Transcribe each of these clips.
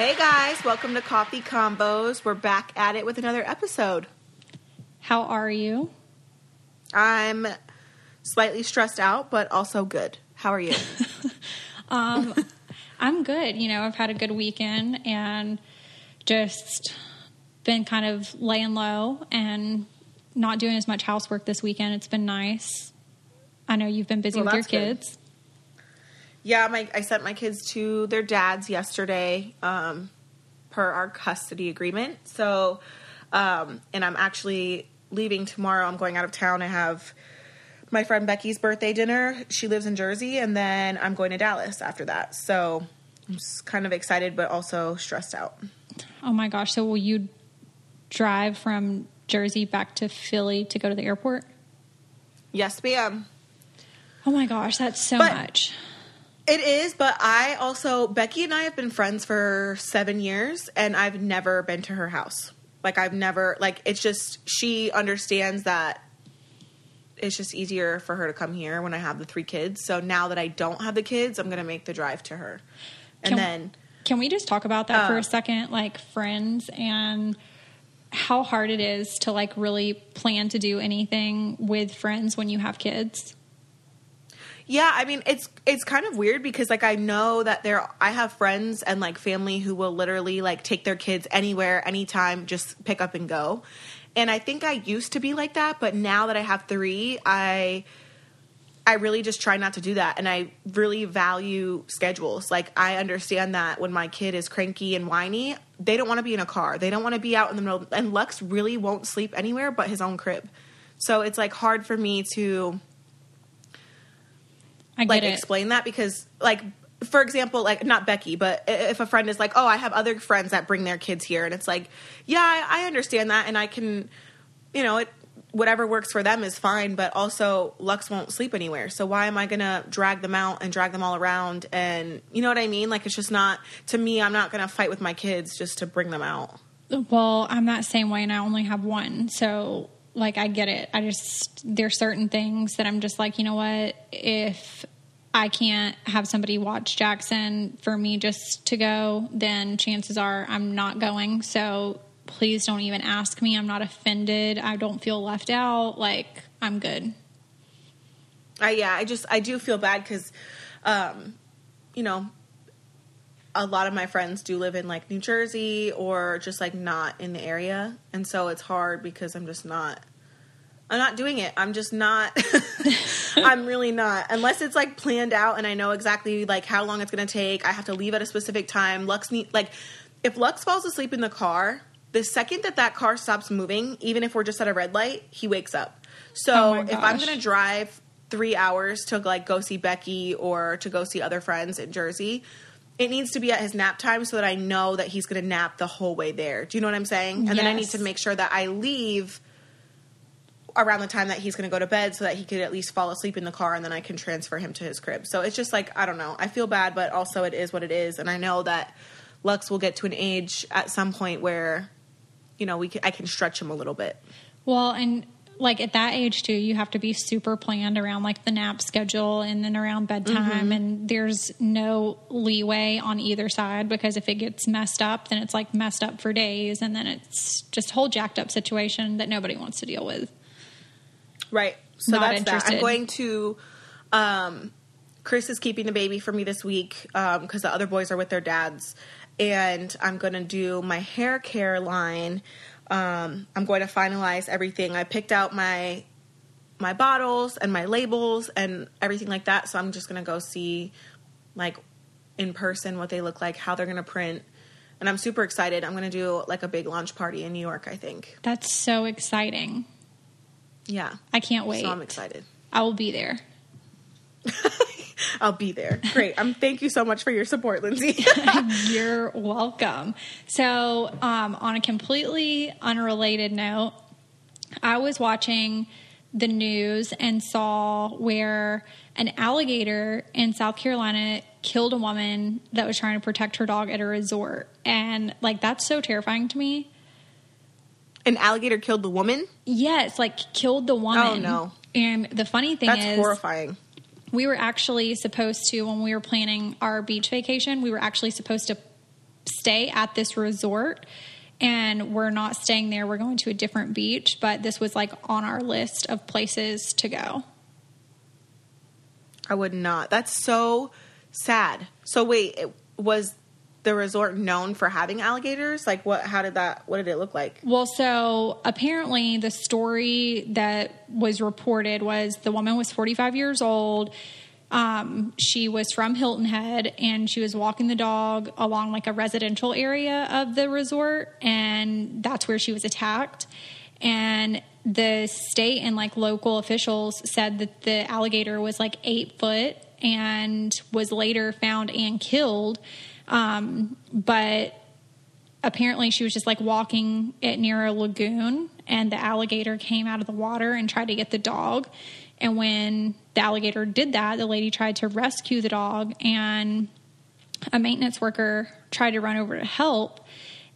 Hey guys, welcome to Coffee Combos. We're back at it with another episode. How are you? I'm slightly stressed out, but also good. How are you? I'm good. You know, I've had a good weekend and just been kind of laying low and not doing as much housework this weekend. It's been nice. I know you've been busy with your kids. Good. Yeah, I sent my kids to their dads yesterday, per our custody agreement. So, and I'm actually leaving tomorrow. I'm going out of town. I have my friend Becky's birthday dinner. She lives in Jersey, and then I'm going to Dallas after that. So I'm just kind of excited, but also stressed out. Oh my gosh. So will you drive from Jersey back to Philly to go to the airport? Yes, ma'am. Oh my gosh, that's so much. It is, but Becky and I have been friends for 7 years, and I've never been to her house. It's just, she understands that it's just easier for her to come here when I have the 3 kids. So now that I don't have the kids, I'm going to make the drive to her. Can we just talk about that for a second? Like friends and how hard it is to like really plan to do anything with friends when you have kids. Yeah, I mean, it's kind of weird because, like, I know that I have friends and, like, family who will literally, like, take their kids anywhere, anytime, just pick up and go. And I think I used to be like that, but now that I have 3, I really just try not to do that. And I really value schedules. Like, I understand that when my kid is cranky and whiny, they don't want to be in a car. They don't want to be out in the middle. And Lux really won't sleep anywhere but his own crib. So it's, like, hard for me to explain that because, like, for example, like, not Becky, but if a friend is like, oh, I have other friends that bring their kids here, and it's like, yeah, I understand that, and I can, you know, whatever works for them is fine, but also Lux won't sleep anywhere, so why am I gonna drag them out and drag them all around, and you know what I mean? Like, it's just not, to me, I'm not gonna fight with my kids just to bring them out. Well, I'm that same way, and I only have one, so... Like, I get it. There's certain things that I'm just like, you know what? If I can't have somebody watch Jackson for me just to go, then chances are I'm not going. So please don't even ask me. I'm not offended. I don't feel left out. Like, I'm good. I do feel bad because, you know, a lot of my friends do live in, like, New Jersey or just, like, not in the area. And so it's hard because I'm not doing it. I'm just not. I'm really not. Unless it's, like, planned out and I know exactly, like, how long it's going to take. I have to leave at a specific time. If Lux falls asleep in the car, the second that car stops moving, even if we're just at a red light, he wakes up. So if I'm going to drive 3 hours to, like, go see Becky or to go see other friends in Jersey, it needs to be at his nap time so that I know that he's going to nap the whole way there. Do you know what I'm saying? And then I need to make sure that I leave around the time that he's going to go to bed so that he could at least fall asleep in the car and then I can transfer him to his crib. So it's just like, I don't know. I feel bad, but also it is what it is. And I know that Lux will get to an age at some point where, you know, I can stretch him a little bit. Well, and like at that age too, you have to be super planned around like the nap schedule and then around bedtime. Mm-hmm. And there's no leeway on either side because if it gets messed up, then it's like messed up for days. And then it's just a whole jacked up situation that nobody wants to deal with. Right. So Not that's interested. that. I'm going to, Chris is keeping the baby for me this week because the other boys are with their dads. And I'm going to do my hair care line. I'm going to finalize everything. I picked out my bottles and my labels and everything like that. So I'm just going to go see, like, in person what they look like, how they're going to print. And I'm super excited. I'm going to do, like, a big launch party in New York, I think. That's so exciting. Yeah. I can't wait. So I'm excited. I will be there. I'll be there. Great. Thank you so much for your support, Lindsay. You're welcome. So, on a completely unrelated note, I was watching the news and saw where an alligator in South Carolina killed a woman that was trying to protect her dog at a resort. And, like, that's so terrifying to me. An alligator killed the woman? Yes, like, killed the woman. Oh, no. And the funny thing is... That's horrifying. We were actually supposed to, when we were planning our beach vacation, we were actually supposed to stay at this resort, and we're not staying there. We're going to a different beach, but this was like on our list of places to go. I would not. That's so sad. So wait, was the resort known for having alligators? Like what did it look like? Well, so apparently the story that was reported was the woman was 45 years old. She was from Hilton Head, and she was walking the dog along like a residential area of the resort, and that's where she was attacked. And the state and like local officials said that the alligator was like 8 foot and was later found and killed. But apparently she was just like walking it near a lagoon, and the alligator came out of the water and tried to get the dog. And when the alligator did that, the lady tried to rescue the dog, and a maintenance worker tried to run over to help,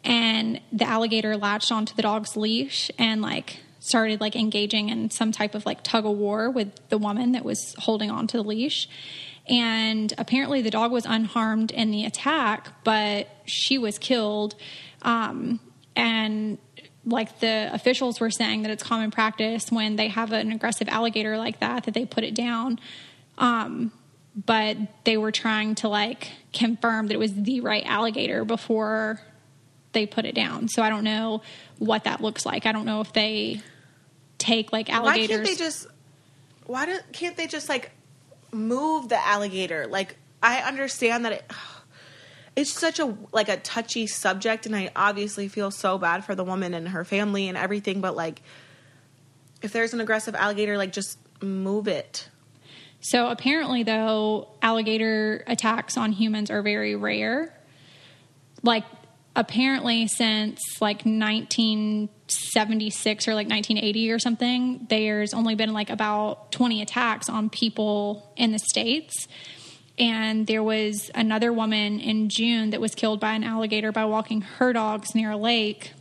and the alligator latched onto the dog's leash and like started like engaging in some type of like tug of war with the woman that was holding onto the leash. And apparently the dog was unharmed in the attack, but she was killed. And like the officials were saying that it's common practice when they have an aggressive alligator like that they put it down. But they were trying to like confirm that it was the right alligator before they put it down. So I don't know what that looks like. I don't know if they take like alligators. Can't they just like move the alligator? Like I understand that it's such a touchy subject, and I obviously feel so bad for the woman and her family and everything, but like if there's an aggressive alligator, like just move it. So apparently though, alligator attacks on humans are very rare. Like apparently since like 1976 or like 1980 or something, there's only been like about 20 attacks on people in the States. And there was another woman in June that was killed by an alligator by walking her dogs near a lake.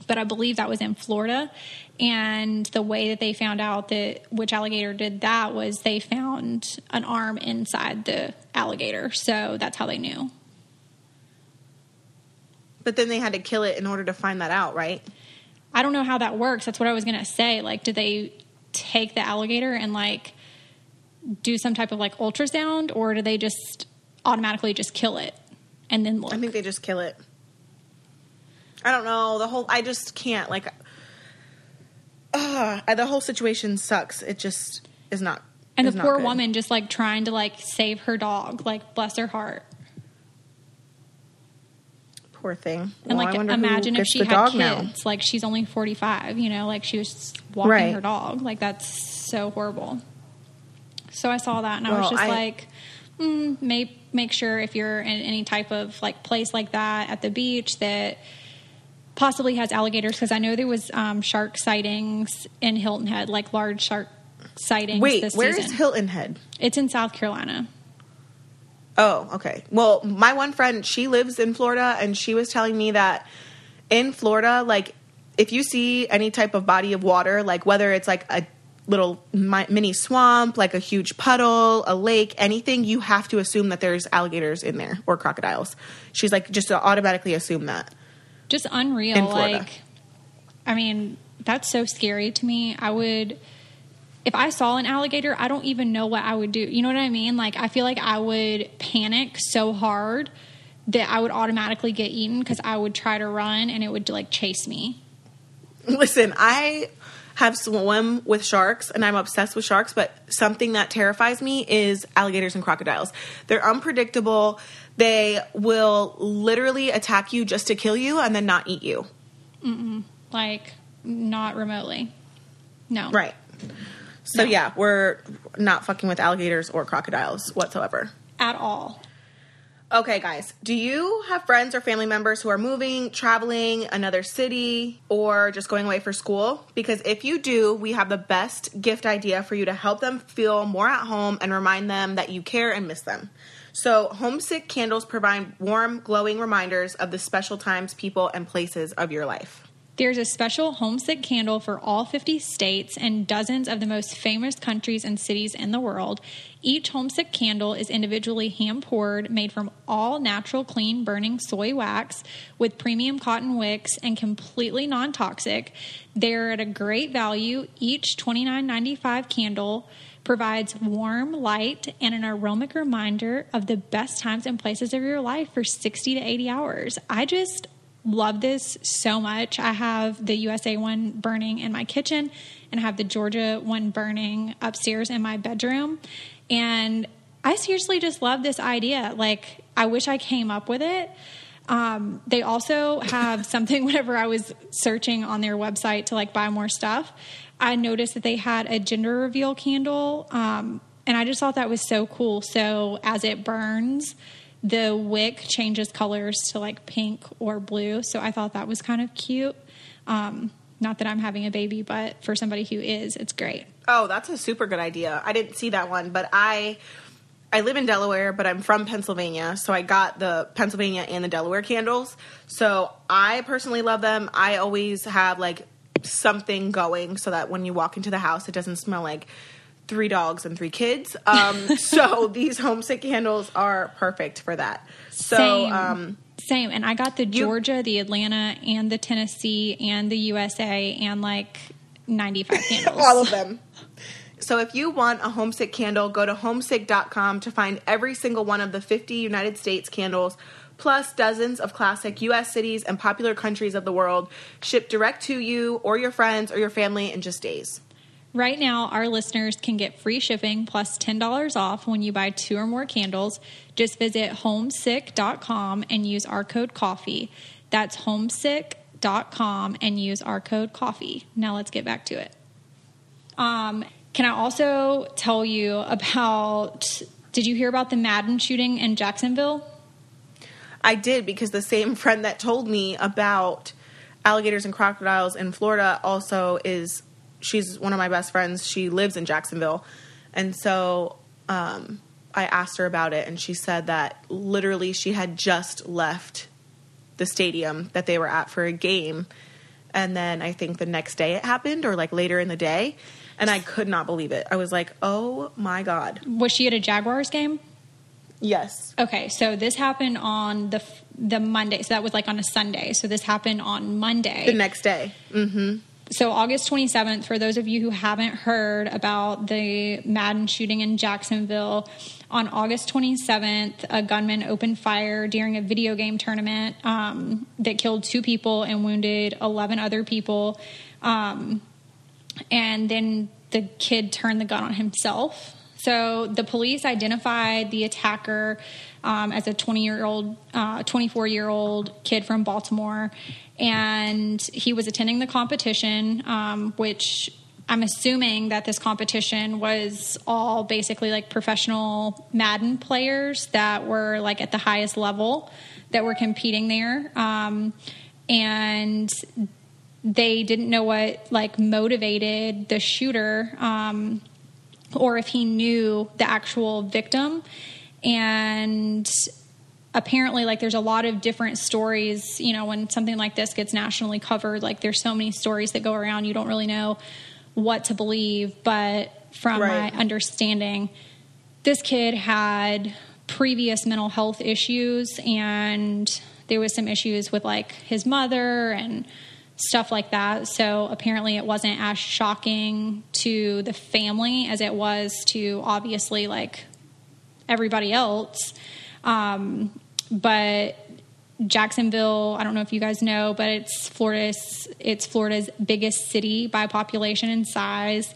But I believe that was in Florida. And the way that they found out that which alligator did that was they found an arm inside the alligator. So that's how they knew. But then they had to kill it in order to find that out, right? I don't know how that works. That's what I was going to say. Like, did they take the alligator and like do some type of like ultrasound, or do they just automatically just kill it and then look? I think they just kill it. I don't know. I just can't like, the whole situation sucks. It just is not. And the poor woman just like trying to like save her dog, like bless her heart. Poor thing. And like imagine if she had kids, now. Like she's only 45, you know, like she was walking her dog. Like that's so horrible. So I saw that and I was just like, make sure if you're in any type of like place like that at the beach that possibly has alligators, because I know there was shark sightings in Hilton Head, like large shark sightings. Wait, this where season. is Hilton Head? It's in South Carolina. Oh, okay. Well, my one friend, she lives in Florida, and she was telling me that in Florida, like if you see any type of body of water, like whether it's like a little mini swamp, like a huge puddle, a lake, anything, you have to assume that there's alligators in there or crocodiles. She's like, just to automatically assume that. Just unreal. Like, I mean, that's so scary to me. If I saw an alligator, I don't even know what I would do. You know what I mean? Like, I feel like I would panic so hard that I would automatically get eaten because I would try to run and it would like chase me. Listen, I have swum with sharks and I'm obsessed with sharks, but something that terrifies me is alligators and crocodiles. They're unpredictable. They will literally attack you just to kill you and then not eat you. Like, not remotely. No. Right. So, yeah, we're not fucking with alligators or crocodiles whatsoever. At all. Okay, guys. Do you have friends or family members who are moving, traveling, another city, or just going away for school? Because if you do, we have the best gift idea for you to help them feel more at home and remind them that you care and miss them. So, Homesick Candles provide warm, glowing reminders of the special times, people, and places of your life. There's a special Homesick Candle for all 50 states and dozens of the most famous countries and cities in the world. Each Homesick Candle is individually hand-poured, made from all natural, clean, burning soy wax with premium cotton wicks and completely non-toxic. They're at a great value. Each $29.95 candle provides warm light and an aromatic reminder of the best times and places of your life for 60 to 80 hours. I just love this so much. I have the USA one burning in my kitchen and I have the Georgia one burning upstairs in my bedroom. And I seriously just love this idea. Like, I wish I came up with it. They also have something, whenever I was searching on their website to like buy more stuff, I noticed that they had a gender reveal candle. And I just thought that was so cool. So as it burns, the wick changes colors to like pink or blue. So I thought that was kind of cute. Not that I'm having a baby, but for somebody who is, it's great. Oh, that's a super good idea. I didn't see that one, but I live in Delaware, but I'm from Pennsylvania, so I got the Pennsylvania and the Delaware candles. So I personally love them. I always have like something going so that when you walk into the house, it doesn't smell like 3 dogs and 3 kids. So these Homesick candles are perfect for that. So Same. And I got the Georgia, the Atlanta, and the Tennessee, and the USA, and like 95 candles. All of them. So if you want a Homesick candle, go to homesick.com to find every single one of the 50 United States candles, plus dozens of classic U.S. cities and popular countries of the world, shipped direct to you or your friends or your family in just days. Right now, our listeners can get free shipping plus $10 off when you buy 2 or more candles. Just visit homesick.com and use our code COFFEE. That's homesick.com and use our code COFFEE. Now let's get back to it. Can I also tell you about, did you hear about the Madden shooting in Jacksonville? I did, because the same friend that told me about alligators and crocodiles in Florida also she's one of my best friends. She lives in Jacksonville. And so I asked her about it, and she said that literally she had just left the stadium that they were at for a game. And then I think the next day it happened, or like later in the day. And I could not believe it. I was like, oh my God. Was she at a Jaguars game? Yes. Okay, so this happened on the Monday. So that was like on a Sunday. So this happened on Monday. The next day. Mm-hmm. So August 27th, for those of you who haven't heard about the Madden shooting in Jacksonville, on August 27th, a gunman opened fire during a video game tournament that killed 2 people and wounded 11 other people. And then the kid turned the gun on himself. So the police identified the attacker as a 24-year-old kid from Baltimore. And he was attending the competition, which I'm assuming that this competition was all basically like professional Madden players that were like at the highest level that were competing there. And they didn't know what like motivated the shooter, or if he knew the actual victim. And apparently, like, there's a lot of different stories, you know, when something like this gets nationally covered, like there's so many stories that go around, you don't really know what to believe. But from my understanding, this kid had previous mental health issues, and there was some issues with like his mother and stuff like that. So apparently it wasn't as shocking to the family as it was to obviously like everybody else. But Jacksonville, I don't know if you guys know, but it's Florida's biggest city by population and size.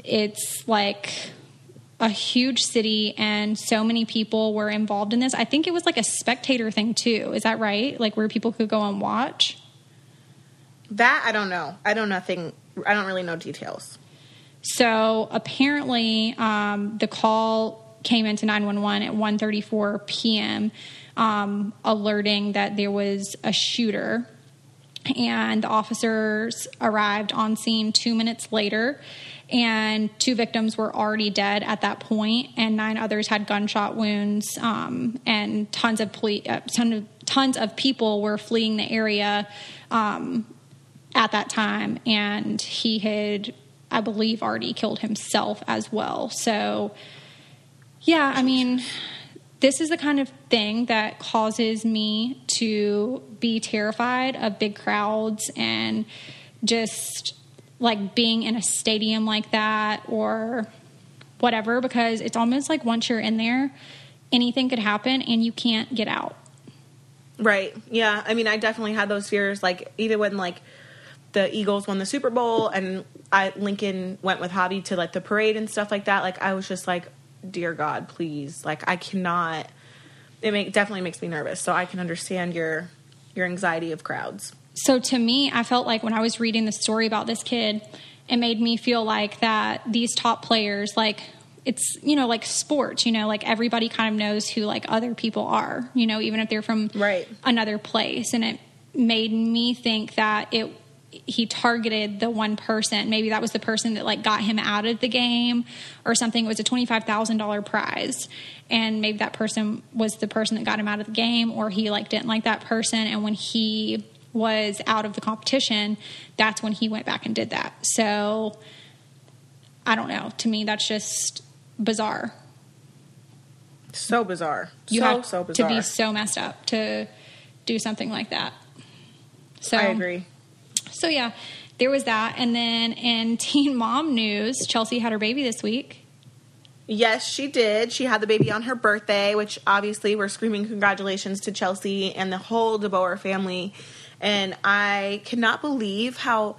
It's like a huge city, and so many people were involved in this. I think it was like a spectator thing too. Is that right? Like where people could go and watch? That I don't know. I don't really know details. So apparently, the call came into 911 at 1:34 p.m., alerting that there was a shooter. and the officers arrived on scene 2 minutes later, and 2 victims were already dead at that point, and 9 others had gunshot wounds, and tons of people were fleeing the area at that time, and he had, I believe, already killed himself as well. So, yeah, I mean, this is the kind of thing that causes me to be terrified of big crowds and just like being in a stadium like that or whatever, because it's almost like once you're in there, anything could happen and you can't get out. Right. Yeah. I mean, I definitely had those fears, like even when like the Eagles won the Super Bowl and Lincoln went with Hobby to like the parade and stuff like that. Like I was just like, dear God, please. Like I cannot, definitely makes me nervous. So I can understand your anxiety of crowds. So to me, I felt like when I was reading the story about this kid, it made me feel like that these top players, like it's, you know, like sports, you know, like everybody kind of knows who like other people are, you know, even if they're from another place. And it made me think that he targeted the one person. Maybe that was the person that like got him out of the game or something. It was a $25,000 prize. And maybe that person was the person that got him out of the game, or he like didn't like that person. And when he was out of the competition, that's when he went back and did that. So I don't know. To me, that's just bizarre. So bizarre. So bizarre. To be so messed up to do something like that. So I agree. So yeah, there was that. And then in teen mom news, Chelsea had her baby this week. Yes, she did. She had the baby on her birthday, which obviously we're screaming congratulations to Chelsea and the whole DeBoer family. And I cannot believe how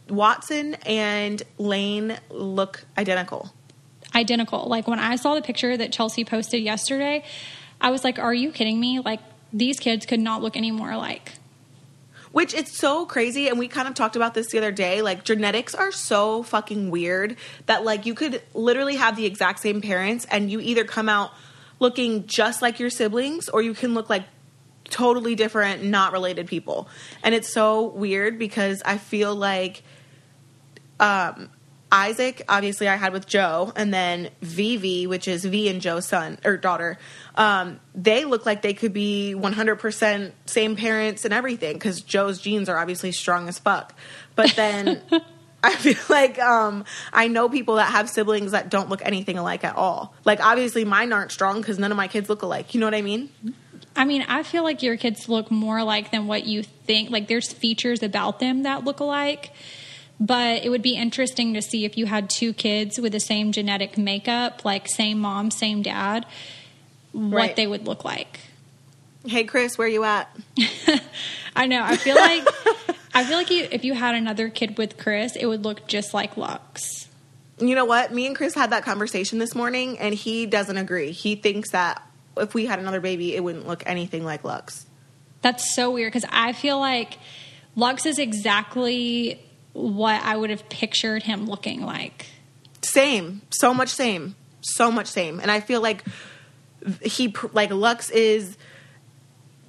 Watson and Lane look identical. Identical. Like when I saw the picture that Chelsea posted yesterday, I was like, are you kidding me? Like these kids could not look any more alike. Which it's so crazy, and we kind of talked about this the other day, like genetics are so fucking weird that like you could literally have the exact same parents and you either come out looking just like your siblings or you can look like totally different, not related people. And it's so weird because I feel like Isaac, obviously I had with Joe, and then Vivi, which is V and Joe's son or daughter, they look like they could be 100% same parents and everything because Joe's genes are obviously strong as fuck. But then I feel like I know people that have siblings that don't look anything alike at all. Like obviously mine aren't strong because none of my kids look alike. You know what I mean? I mean, I feel like your kids look more alike than what you think. Like there's features about them that look alike. But it would be interesting to see if you had 2 kids with the same genetic makeup, like same mom, same dad, what they would look like. Hey, Chris, where you at? I know. I feel like if you had another kid with Chris, it would look just like Lux. You know what? Me and Chris had that conversation this morning, and he doesn't agree. He thinks that if we had another baby, it wouldn't look anything like Lux. That's so weird because I feel like Lux is exactly what I would have pictured him looking like. Same. So much same. And I feel like Lux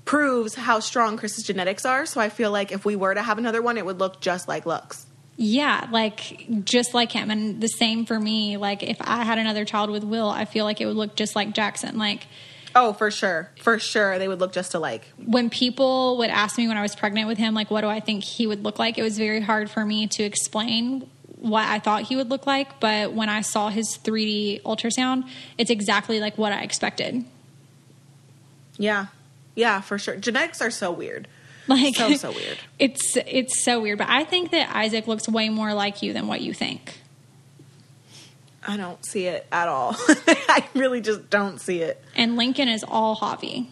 proves how strong Chris's genetics are. So I feel like if we were to have another one, it would look just like Lux. Yeah, like just like him. And the same for me. Like if I had another child with Will, I feel like it would look just like Jackson. Like, oh, for sure. For sure. They would look just alike. When people would ask me when I was pregnant with him, like, what do I think he would look like? It was very hard for me to explain what I thought he would look like. But when I saw his 3D ultrasound, it's exactly like what I expected. Yeah. Yeah, for sure. Genetics are so weird. Like, so weird. It's so weird. But I think that Isaac looks way more like you than what you think. I don't see it at all. I really just don't see it. And Lincoln is all Javi.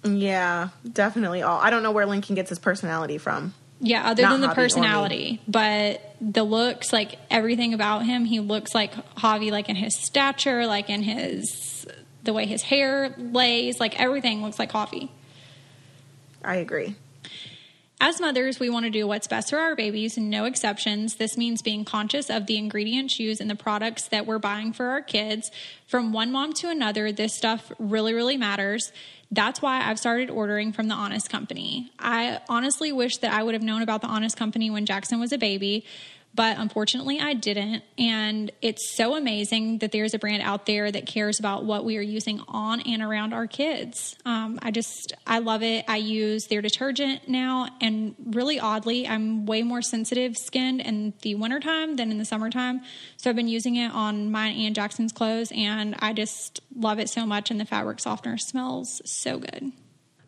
Yeah, definitely all. I don't know where Lincoln gets his personality from. Yeah, other than the personality. But the looks, like everything about him, he looks like Javi, like in his stature, like in the way his hair lays, like everything looks like Javi. I agree. As mothers, we want to do what's best for our babies, no exceptions. This means being conscious of the ingredients used in the products that we're buying for our kids. From one mom to another, this stuff really, really matters. That's why I've started ordering from The Honest Company. I honestly wish that I would have known about The Honest Company when Jackson was a baby, but unfortunately I didn't. And it's so amazing that there's a brand out there that cares about what we are using on and around our kids. I love it. I use their detergent now, and really oddly, I'm way more sensitive skinned in the wintertime than in the summertime. So I've been using it on mine and Jackson's clothes, and I just love it so much. And the fabric softener smells so good.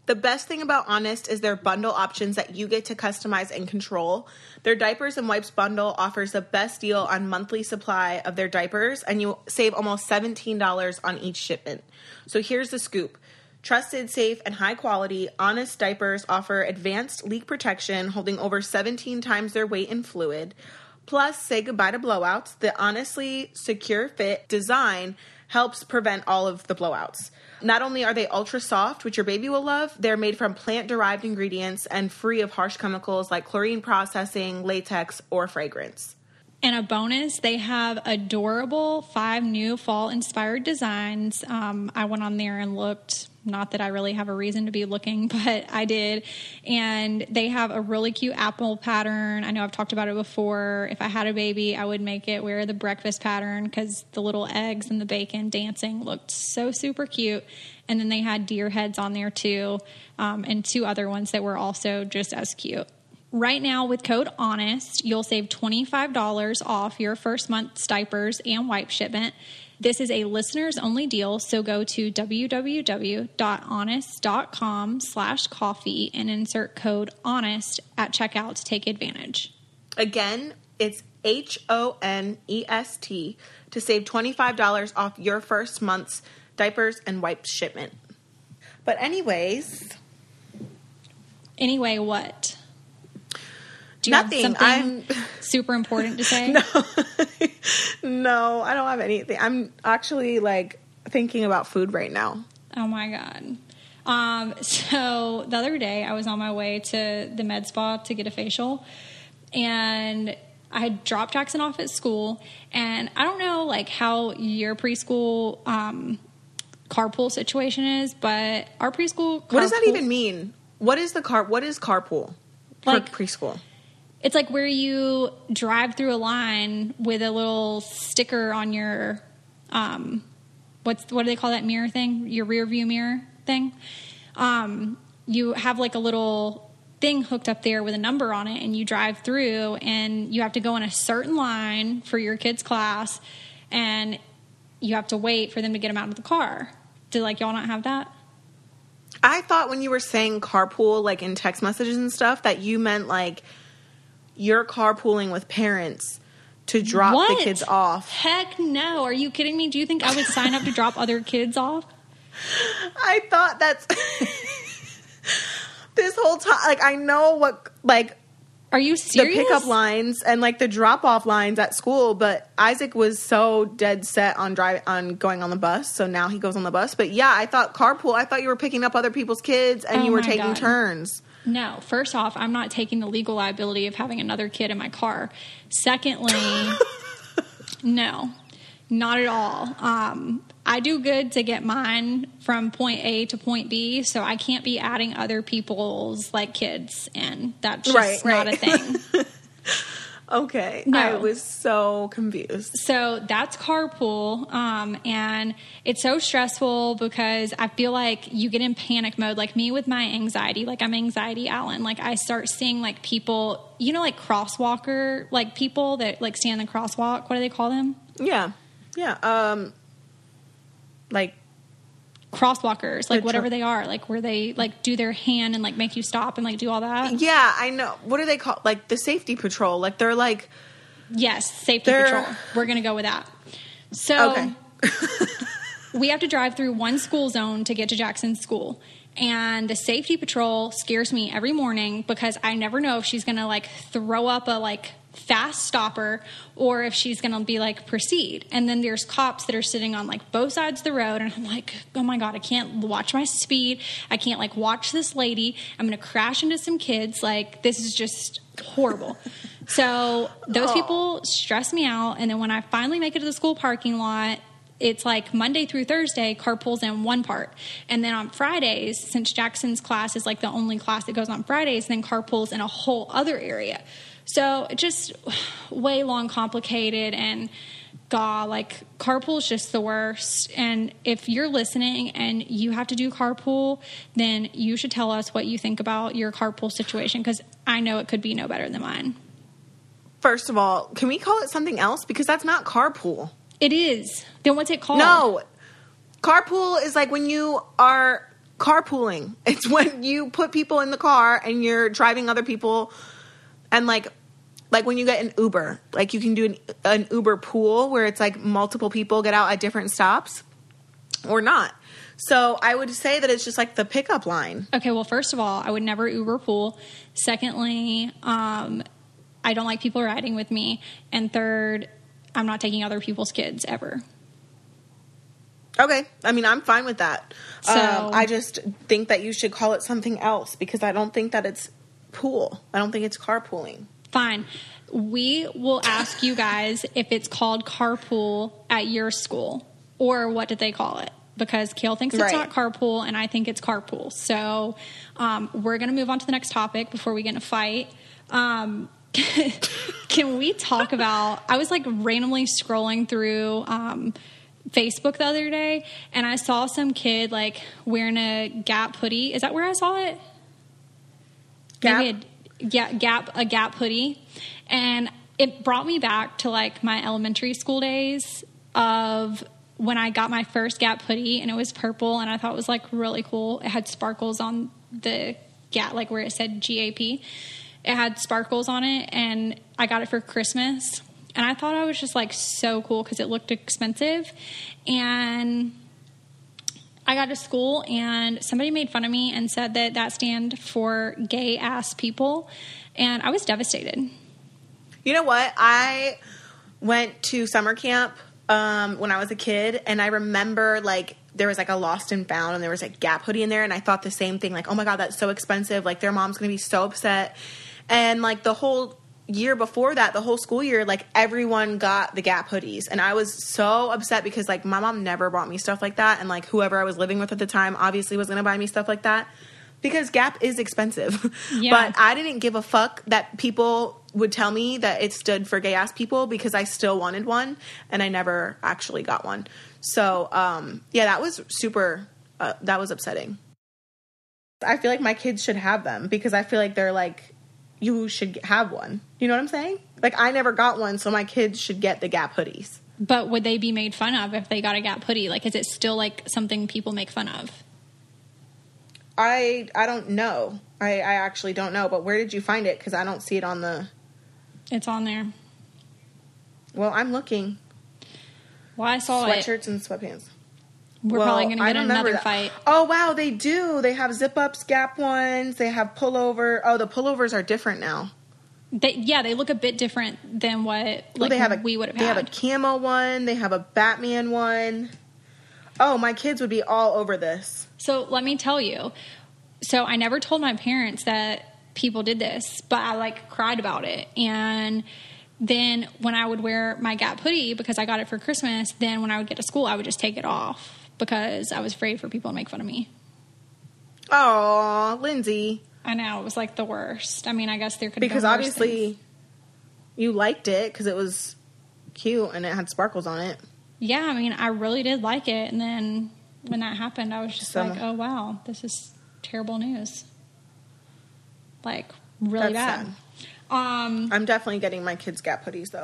The best thing about Honest is their bundle options that you get to customize and control. Their diapers and wipes bundle offers the best deal on monthly supply of their diapers, and you save almost $17 on each shipment. So here's the scoop. Trusted, safe, and high quality, Honest diapers offer advanced leak protection, holding over 17 times their weight in fluid. Plus, say goodbye to blowouts. The Honestly Secure Fit design helps prevent all of the blowouts. Not only are they ultra soft, which your baby will love, they're made from plant-derived ingredients and free of harsh chemicals like chlorine processing, latex, or fragrance. And a bonus, they have adorable 5 new fall-inspired designs. I went on there and looked. Not that I really have a reason to be looking, but I did. And they have a really cute apple pattern. I know I've talked about it before. If I had a baby, I would make it wear the breakfast pattern because the little eggs and the bacon dancing looked so super cute. And then they had deer heads on there too, and 2 other ones that were also just as cute. Right now, with code HONEST, you'll save $25 off your first month's diapers and wipe shipment. This is a listeners-only deal, so go to www.honest.com/coffee and insert code HONEST at checkout to take advantage. Again, it's HONEST to save $25 off your first month's diapers and wipes shipment. But anyways... Anyway, what? Do you Nothing. have something super important to say? No, I don't have anything. I'm actually thinking about food right now. Oh my God. So the other day I was on my way to the med spa to get a facial, and I had dropped Jackson off at school, and I don't know how your preschool carpool situation is, but our preschool carpool, what does that even mean? What is carpool for preschool? It's where you drive through a line with a little sticker on your, what do they call that mirror thing? Your rear view mirror thing. You have a little thing hooked up there with a number on it, and you drive through, and you have to go in a certain line for your kid's class, and you have to wait for them to get them out of the car. Do y'all not have that? I thought when you were saying carpool, in text messages and stuff, that you meant you're carpooling with parents to drop the kids off. Heck no. Are you kidding me? Do you think I would sign up to drop other kids off? I thought that's... this whole time, I know what, Are you serious? The pickup lines and, the drop-off lines at school, but Isaac was so dead set on going on the bus, so now he goes on the bus. But, yeah, I thought carpool, I thought you were picking up other people's kids and you were taking turns. No, first off, I'm not taking the legal liability of having another kid in my car. Secondly, no, not at all. I do good to get mine from point A to point B, so I can't be adding other people's kids, and that's just not a thing. Okay. No. I was so confused. So that's carpool, and it's so stressful because I feel like you get in panic mode, me with my anxiety. I'm Anxiety Allen. I start seeing people, crosswalker, people that stand in the crosswalk. What do they call them? Yeah. Yeah. Crosswalkers, whatever they are, where they do their hand and make you stop and do all that. Yeah, I know. What are they called? The safety patrol. They're yes, safety patrol. We're gonna go with that. So okay. we have to drive through one school zone to get to Jackson's school, and the safety patrol scares me every morning because I never know if she's gonna throw up a fast stopper or if she's going to be like proceed. And then there's cops that are sitting on like both sides of the road. And I'm like, oh my God, I can't watch my speed. I can't like watch this lady. I'm going to crash into some kids. Like, this is just horrible. So those people stress me out. And then when I finally make it to the school parking lot, it's like Monday through Thursday, carpool's in one part. And then on Fridays, since Jackson's class is like the only class that goes on Fridays, then carpool's in a whole other area. So it's just way long complicated, and God, like carpool is just the worst. And if you're listening and you have to do carpool, then you should tell us what you think about your carpool situation, because I know it could be no better than mine. First of all, can we call it something else? Because that's not carpool. It is. Then what's it called? No. Carpool is like when you are carpooling. It's when you put people in the car and you're driving other people, and like when you get an Uber, like you can do an Uber pool where it's like multiple people get out at different stops or not. So I would say that it's just like the pickup line. Okay, well, first of all, I would never Uber pool. Secondly, I don't like people riding with me. And third, I'm not taking other people's kids ever. Okay. I mean, I'm fine with that. So I just think that you should call it something else, because I don't think that it's pool. I don't think it's carpooling. Fine. We will ask you guys if it's called carpool at your school, or what did they call it? Because Kail thinks it's not carpool, and I think it's carpool. So we're going to move on to the next topic before we get in a fight. Can we talk about, I was like randomly scrolling through Facebook the other day, and I saw some kid like wearing a Gap hoodie. Is that where I saw it? Gap? A Gap hoodie. And it brought me back to like my elementary school days of when I got my first Gap hoodie, and it was purple, and I thought it was like really cool. It had sparkles on the Gap, like where it said GAP. It had sparkles on it, and I got it for Christmas. And I thought I was just like so cool because it looked expensive. And I got to school, and somebody made fun of me and said that that stand for gay ass people. And I was devastated. You know what? I went to summer camp when I was a kid, and I remember like there was like a lost and found, and there was like Gap hoodie in there, and I thought the same thing, like, oh my God, that's so expensive. Like their mom's going to be so upset. And like the whole year before that, the whole school year, like everyone got the Gap hoodies, and I was so upset because like my mom never bought me stuff like that, and like whoever I was living with at the time obviously was going to buy me stuff like that because Gap is expensive. Yeah. But I didn't give a fuck that people would tell me that it stood for gay ass people, because I still wanted one, and I never actually got one. So yeah, that was super that was upsetting. I feel like my kids should have them, because I feel like they're like, you should have one. You know what I'm saying? Like, I never got one, so my kids should get the Gap hoodies. But would they be made fun of if they got a Gap hoodie? Like, is it still, like, something people make fun of? I don't know. I actually don't know. But where did you find it? Because I don't see it on the... It's on there. Well, I'm looking. Well, I saw Sweatshirts and sweatpants. We're probably going to get another fight. Oh, wow, they do. They have zip-ups, Gap ones. They have pullover. Oh, the pullovers are different now. They look a bit different than what we would have had. They have a camo one. They have a Batman one. Oh, my kids would be all over this. So let me tell you. So I never told my parents that people did this, but I, like, cried about it. And then when I would wear my Gap hoodie, because I got it for Christmas, then when I would get to school, I would just take it off, because I was afraid for people to make fun of me. Oh, Lindsay. I know. It was like the worst. I mean, I guess there could be because obviously you liked it because it was cute and it had sparkles on it. Yeah, I mean, I really did like it. And then when that happened, I was just like, oh, wow, this is terrible news. Like, really bad. Sad. I'm definitely getting my kids Gap hoodies, though.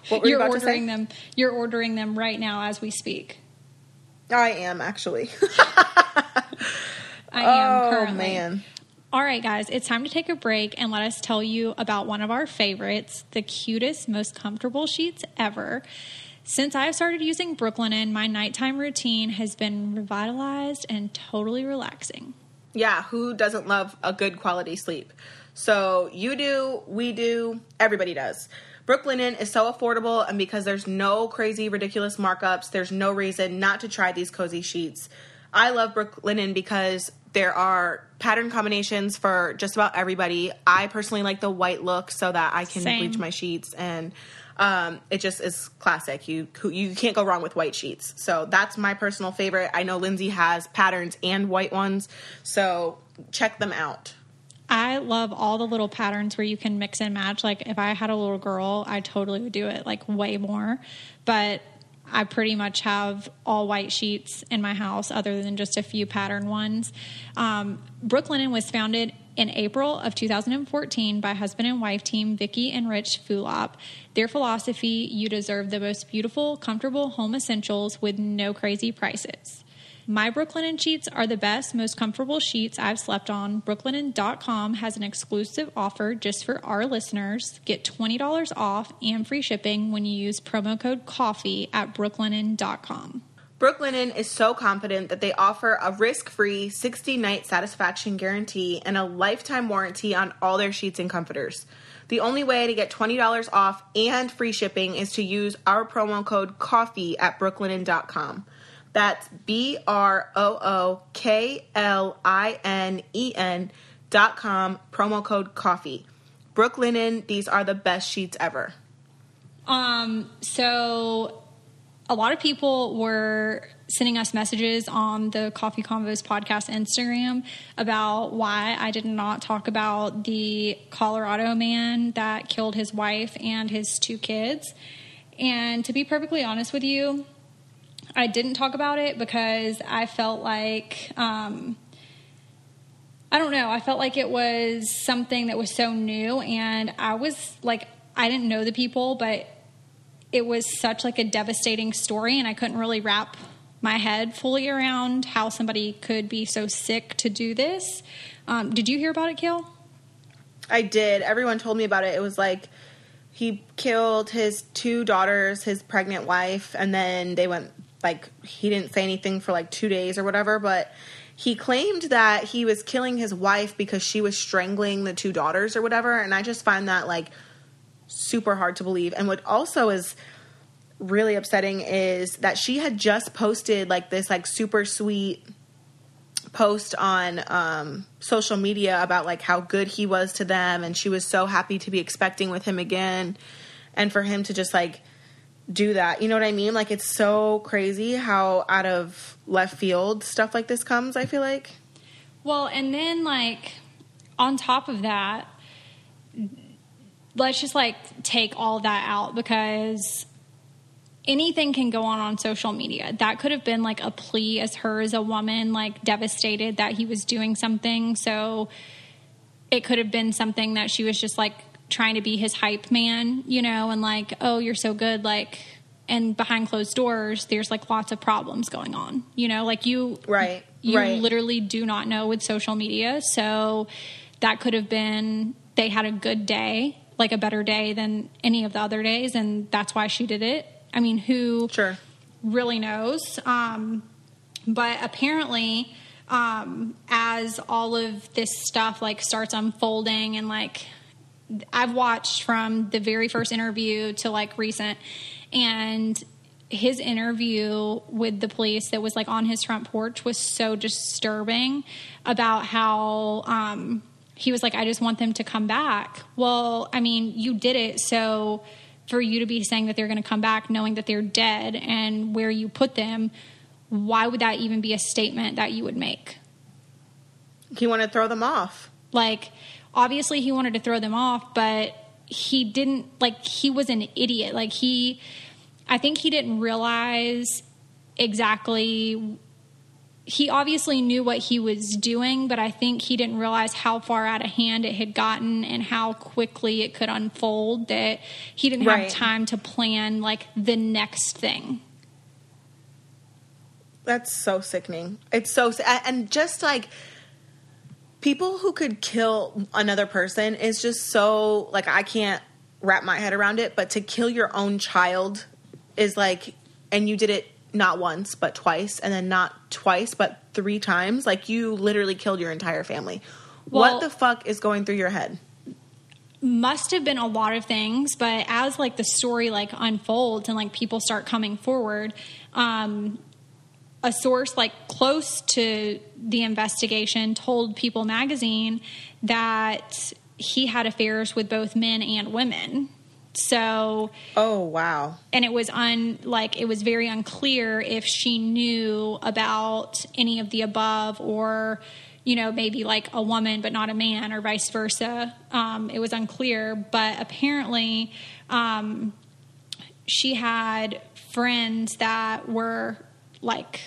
What were You're you about ordering to say? them. You're ordering them right now as we speak. I am, actually. I am currently. Oh, man. All right, guys, it's time to take a break and let us tell you about one of our favorites, the cutest, most comfortable sheets ever. Since I started using Brooklinen, my nighttime routine has been revitalized and totally relaxing. Yeah, who doesn't love a good quality sleep? So you do, we do, everybody does. Brooklinen is so affordable, and because there's no crazy, ridiculous markups, there's no reason not to try these cozy sheets. I love Brooklinen because there are pattern combinations for just about everybody. I personally like the white look so that I can bleach my sheets, and it just is classic. You can't go wrong with white sheets. So that's my personal favorite. I know Lindsay has patterns and white ones, so check them out. I love all the little patterns where you can mix and match. Like, if I had a little girl, I totally would do it, like, way more. But I pretty much have all white sheets in my house other than just a few pattern ones. Brooklinen was founded in April of 2014 by husband and wife team Vicky and Rich Fulop. Their philosophy: you deserve the most beautiful, comfortable home essentials with no crazy prices. My Brooklinen sheets are the best, most comfortable sheets I've slept on. Brooklinen.com has an exclusive offer just for our listeners. Get $20 off and free shipping when you use promo code COFFEE at brooklinen.com. Brooklinen is so confident that they offer a risk-free 60-night satisfaction guarantee and a lifetime warranty on all their sheets and comforters. The only way to get $20 off and free shipping is to use our promo code COFFEE at brooklinen.com. That's BROOKLINEN.com, promo code COFFEE. Brooklinen, these are the best sheets ever. So a lot of people were sending us messages on the Coffee Convos podcast Instagram about why I did not talk about the Colorado man that killed his wife and his 2 kids. And to be perfectly honest with you, I didn't talk about it because I felt like, I don't know, I felt like it was something that was so new, and I was like, I didn't know the people, but it was such like a devastating story, and I couldn't really wrap my head fully around how somebody could be so sick to do this. Did you hear about it, Kail? I did. Everyone told me about it. It was like he killed his 2 daughters, his pregnant wife, and then they went, like, he didn't say anything for like 2 days or whatever, but he claimed that he was killing his wife because she was strangling the 2 daughters or whatever, and I just find that, like, super hard to believe. And what also is really upsetting is that she had just posted, like, this, like, super sweet post on social media about, like, how good he was to them, and she was so happy to be expecting with him again, and for him to just, like, do that, you know what I mean? Like, it's so crazy how out of left field stuff like this comes, I feel like. Well, and then, like, on top of that, let's just, like, take all that out, because anything can go on social media. That could have been, like, a plea as her as a woman, like, devastated that he was doing something. So it could have been something that she was just, like, trying to be his hype man, you know, and like, oh, you're so good, like, and behind closed doors, there's, like, lots of problems going on, you know, like, you literally do not know with social media. So that could have been, they had a good day, like a better day than any of the other days, and that's why she did it. I mean, who really knows? But apparently, as all of this stuff, like, starts unfolding, and, like, I've watched from the very first interview to, like, recent, and his interview with the police that was, like, on his front porch was so disturbing about how he was like, I just want them to come back. Well, I mean, you did it, so for you to be saying that they're going to come back knowing that they're dead and where you put them, why would that even be a statement that you would make? He wanted to throw them off. Like, obviously he wanted to throw them off, but he didn't, like, he was an idiot. Like, I think he didn't realize exactly, he obviously knew what he was doing, but I think he didn't realize how far out of hand it had gotten and how quickly it could unfold, that he didn't have time to plan, like, the next thing. That's so sickening. It's so, and just, like, people who could kill another person is just so, like, I can't wrap my head around it, but to kill your own child is, like, and you did it not once, but twice, and then not twice, but 3 times. Like, you literally killed your entire family. Well, what the fuck is going through your head? must have been a lot of things, but as like the story like unfolds and like people start coming forward, a source like close to the investigation told People magazine that he had affairs with both men and women. So, oh wow. And it was it was very unclear if she knew about any of the above, or, you know, maybe like a woman but not a man, or vice versa. It was unclear, but apparently she had friends that were like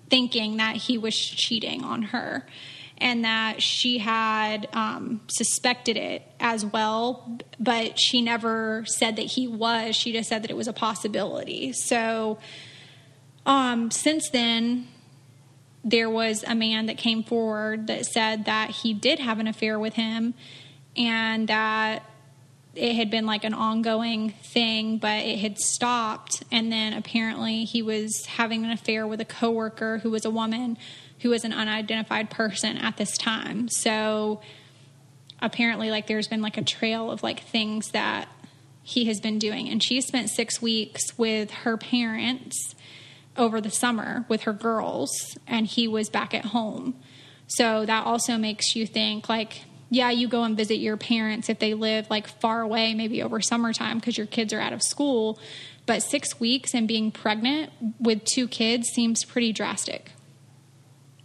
thinking that he was cheating on her, and that she had suspected it as well, but she never said that he was. She just said that it was a possibility. So since then, there was a man that came forward that said that he did have an affair with him, and that it had been like an ongoing thing, but it had stopped. And then apparently he was having an affair with a coworker who was a woman, who was an unidentified person at this time. So apparently like there's been like a trail of like things that he has been doing. And she spent 6 weeks with her parents over the summer with her girls, and he was back at home. So that also makes you think like, yeah, you go and visit your parents if they live like far away, maybe over summertime because your kids are out of school. But 6 weeks and being pregnant with 2 kids seems pretty drastic.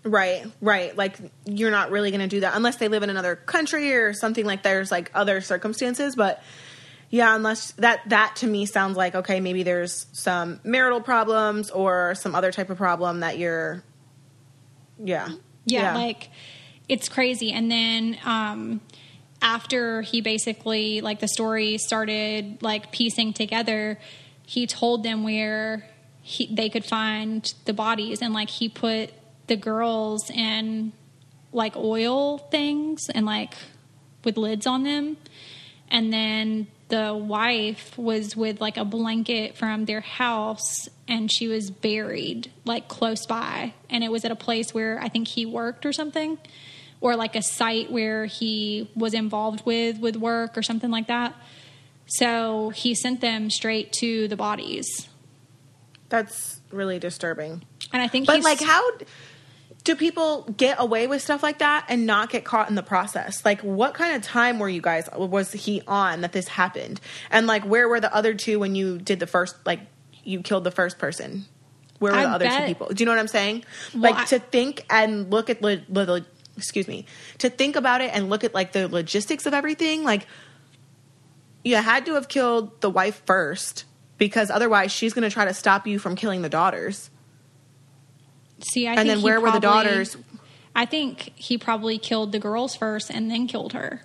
Right. Like, you're not really going to do that unless they live in another country or something like there's like other circumstances. But yeah, unless that to me sounds like, okay, maybe there's some marital problems or some other type of problem that you're, yeah. Like, it's crazy. And then after he basically, like, the story started, like, piecing together, he told them where they could find the bodies. And, like, he put the girls in, like, oil things and, like, with lids on them. And then the wife was with, like, a blanket from their house, and she was buried, like, close by. And it was at a place where I think he worked or something, or like a site where he was involved with work or something like that. So he sent them straight to the bodies. That's really disturbing. And I think But like, how do people get away with stuff like that and not get caught in the process? Like, what kind of time was he on that this happened? And like, where were the other 2 when you did the first, like, you killed the first person? Where were the other 2 people? Do you know what I'm saying? Well, like, to think and look at to think about it and look at like the logistics of everything. Like, you had to have killed the wife first, because otherwise she's going to try to stop you from killing the daughters. See, and then where were the daughters? I think he probably killed the girls first and then killed her.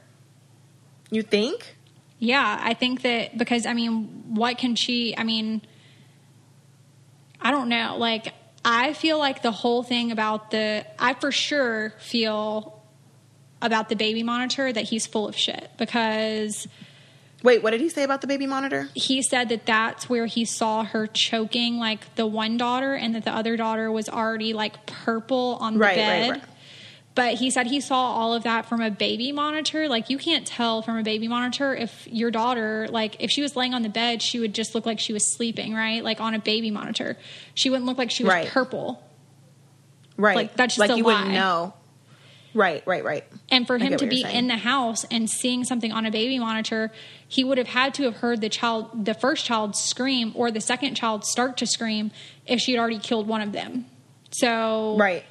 You think? Yeah, I think that, because, I mean, what can she, I mean, I don't know. Like, I feel like the whole thing about I for sure feel about the baby monitor that he's full of shit, because... Wait, what did he say about the baby monitor? He said that that's where he saw her choking, like, the one daughter, and that the other daughter was already, like, purple on the bed. Right. But he said he saw all of that from a baby monitor. Like, you can't tell from a baby monitor if your daughter, like, if she was laying on the bed, she would just look like she was sleeping, right? Like, on a baby monitor. She wouldn't look like she was purple. Right. Like, that's just a lie. You wouldn't know. Right. And for him to be in the house and seeing something on a baby monitor, he would have had to have heard the first child scream, or the second child start to scream, if she had already killed one of them. So... Right.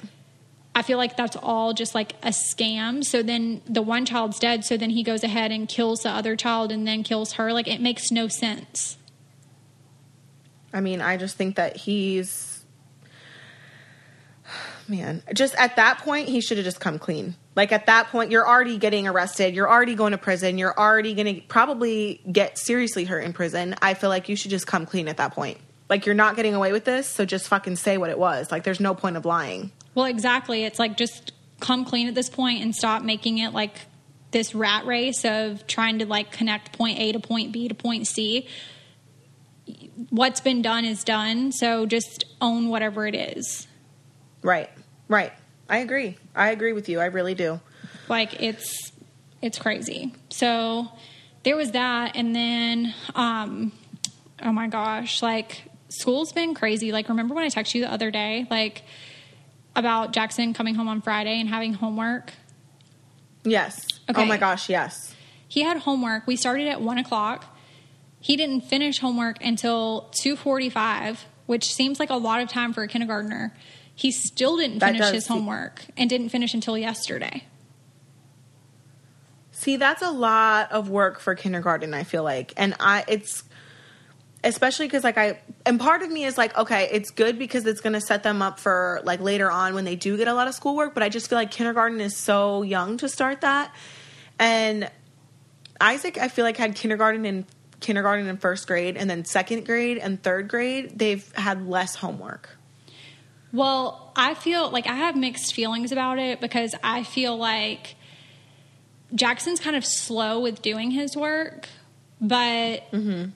I feel like that's all just like a scam. So then the one child's dead. So then he goes ahead and kills the other child and then kills her. Like, it makes no sense. I mean, I just think that man, just at that point, he should have just come clean. Like, at that point, you're already getting arrested. You're already going to prison. You're already going to probably get seriously hurt in prison. I feel like you should just come clean at that point. Like, you're not getting away with this, so just fucking say what it was. Like, there's no point of lying. Well, exactly. It's like, just come clean at this point and stop making it like this rat race of trying to like connect point A to point B to point C. What's been done is done. So just own whatever it is. Right. I agree with you. I really do. Like, it's it's crazy. So there was that. And then, oh my gosh, like school's been crazy. Like, remember when I texted you the other day, like about Jackson coming home on Friday and having homework? Yes. Okay. Oh my gosh. Yes. He had homework. We started at 1:00. He didn't finish homework until 2:45, which seems like a lot of time for a kindergartner. He still didn't finish his homework and didn't finish until yesterday. See, that's a lot of work for kindergarten, I feel like. And it's especially because and part of me is like, okay, it's good because it's going to set them up for like later on when they do get a lot of schoolwork. But I just feel like kindergarten is so young to start that. And Isaac, I feel like, had kindergarten in first grade, and then second grade and third grade, they've had less homework. Well, I feel like I have mixed feelings about it because I feel like Jackson's kind of slow with doing his work, but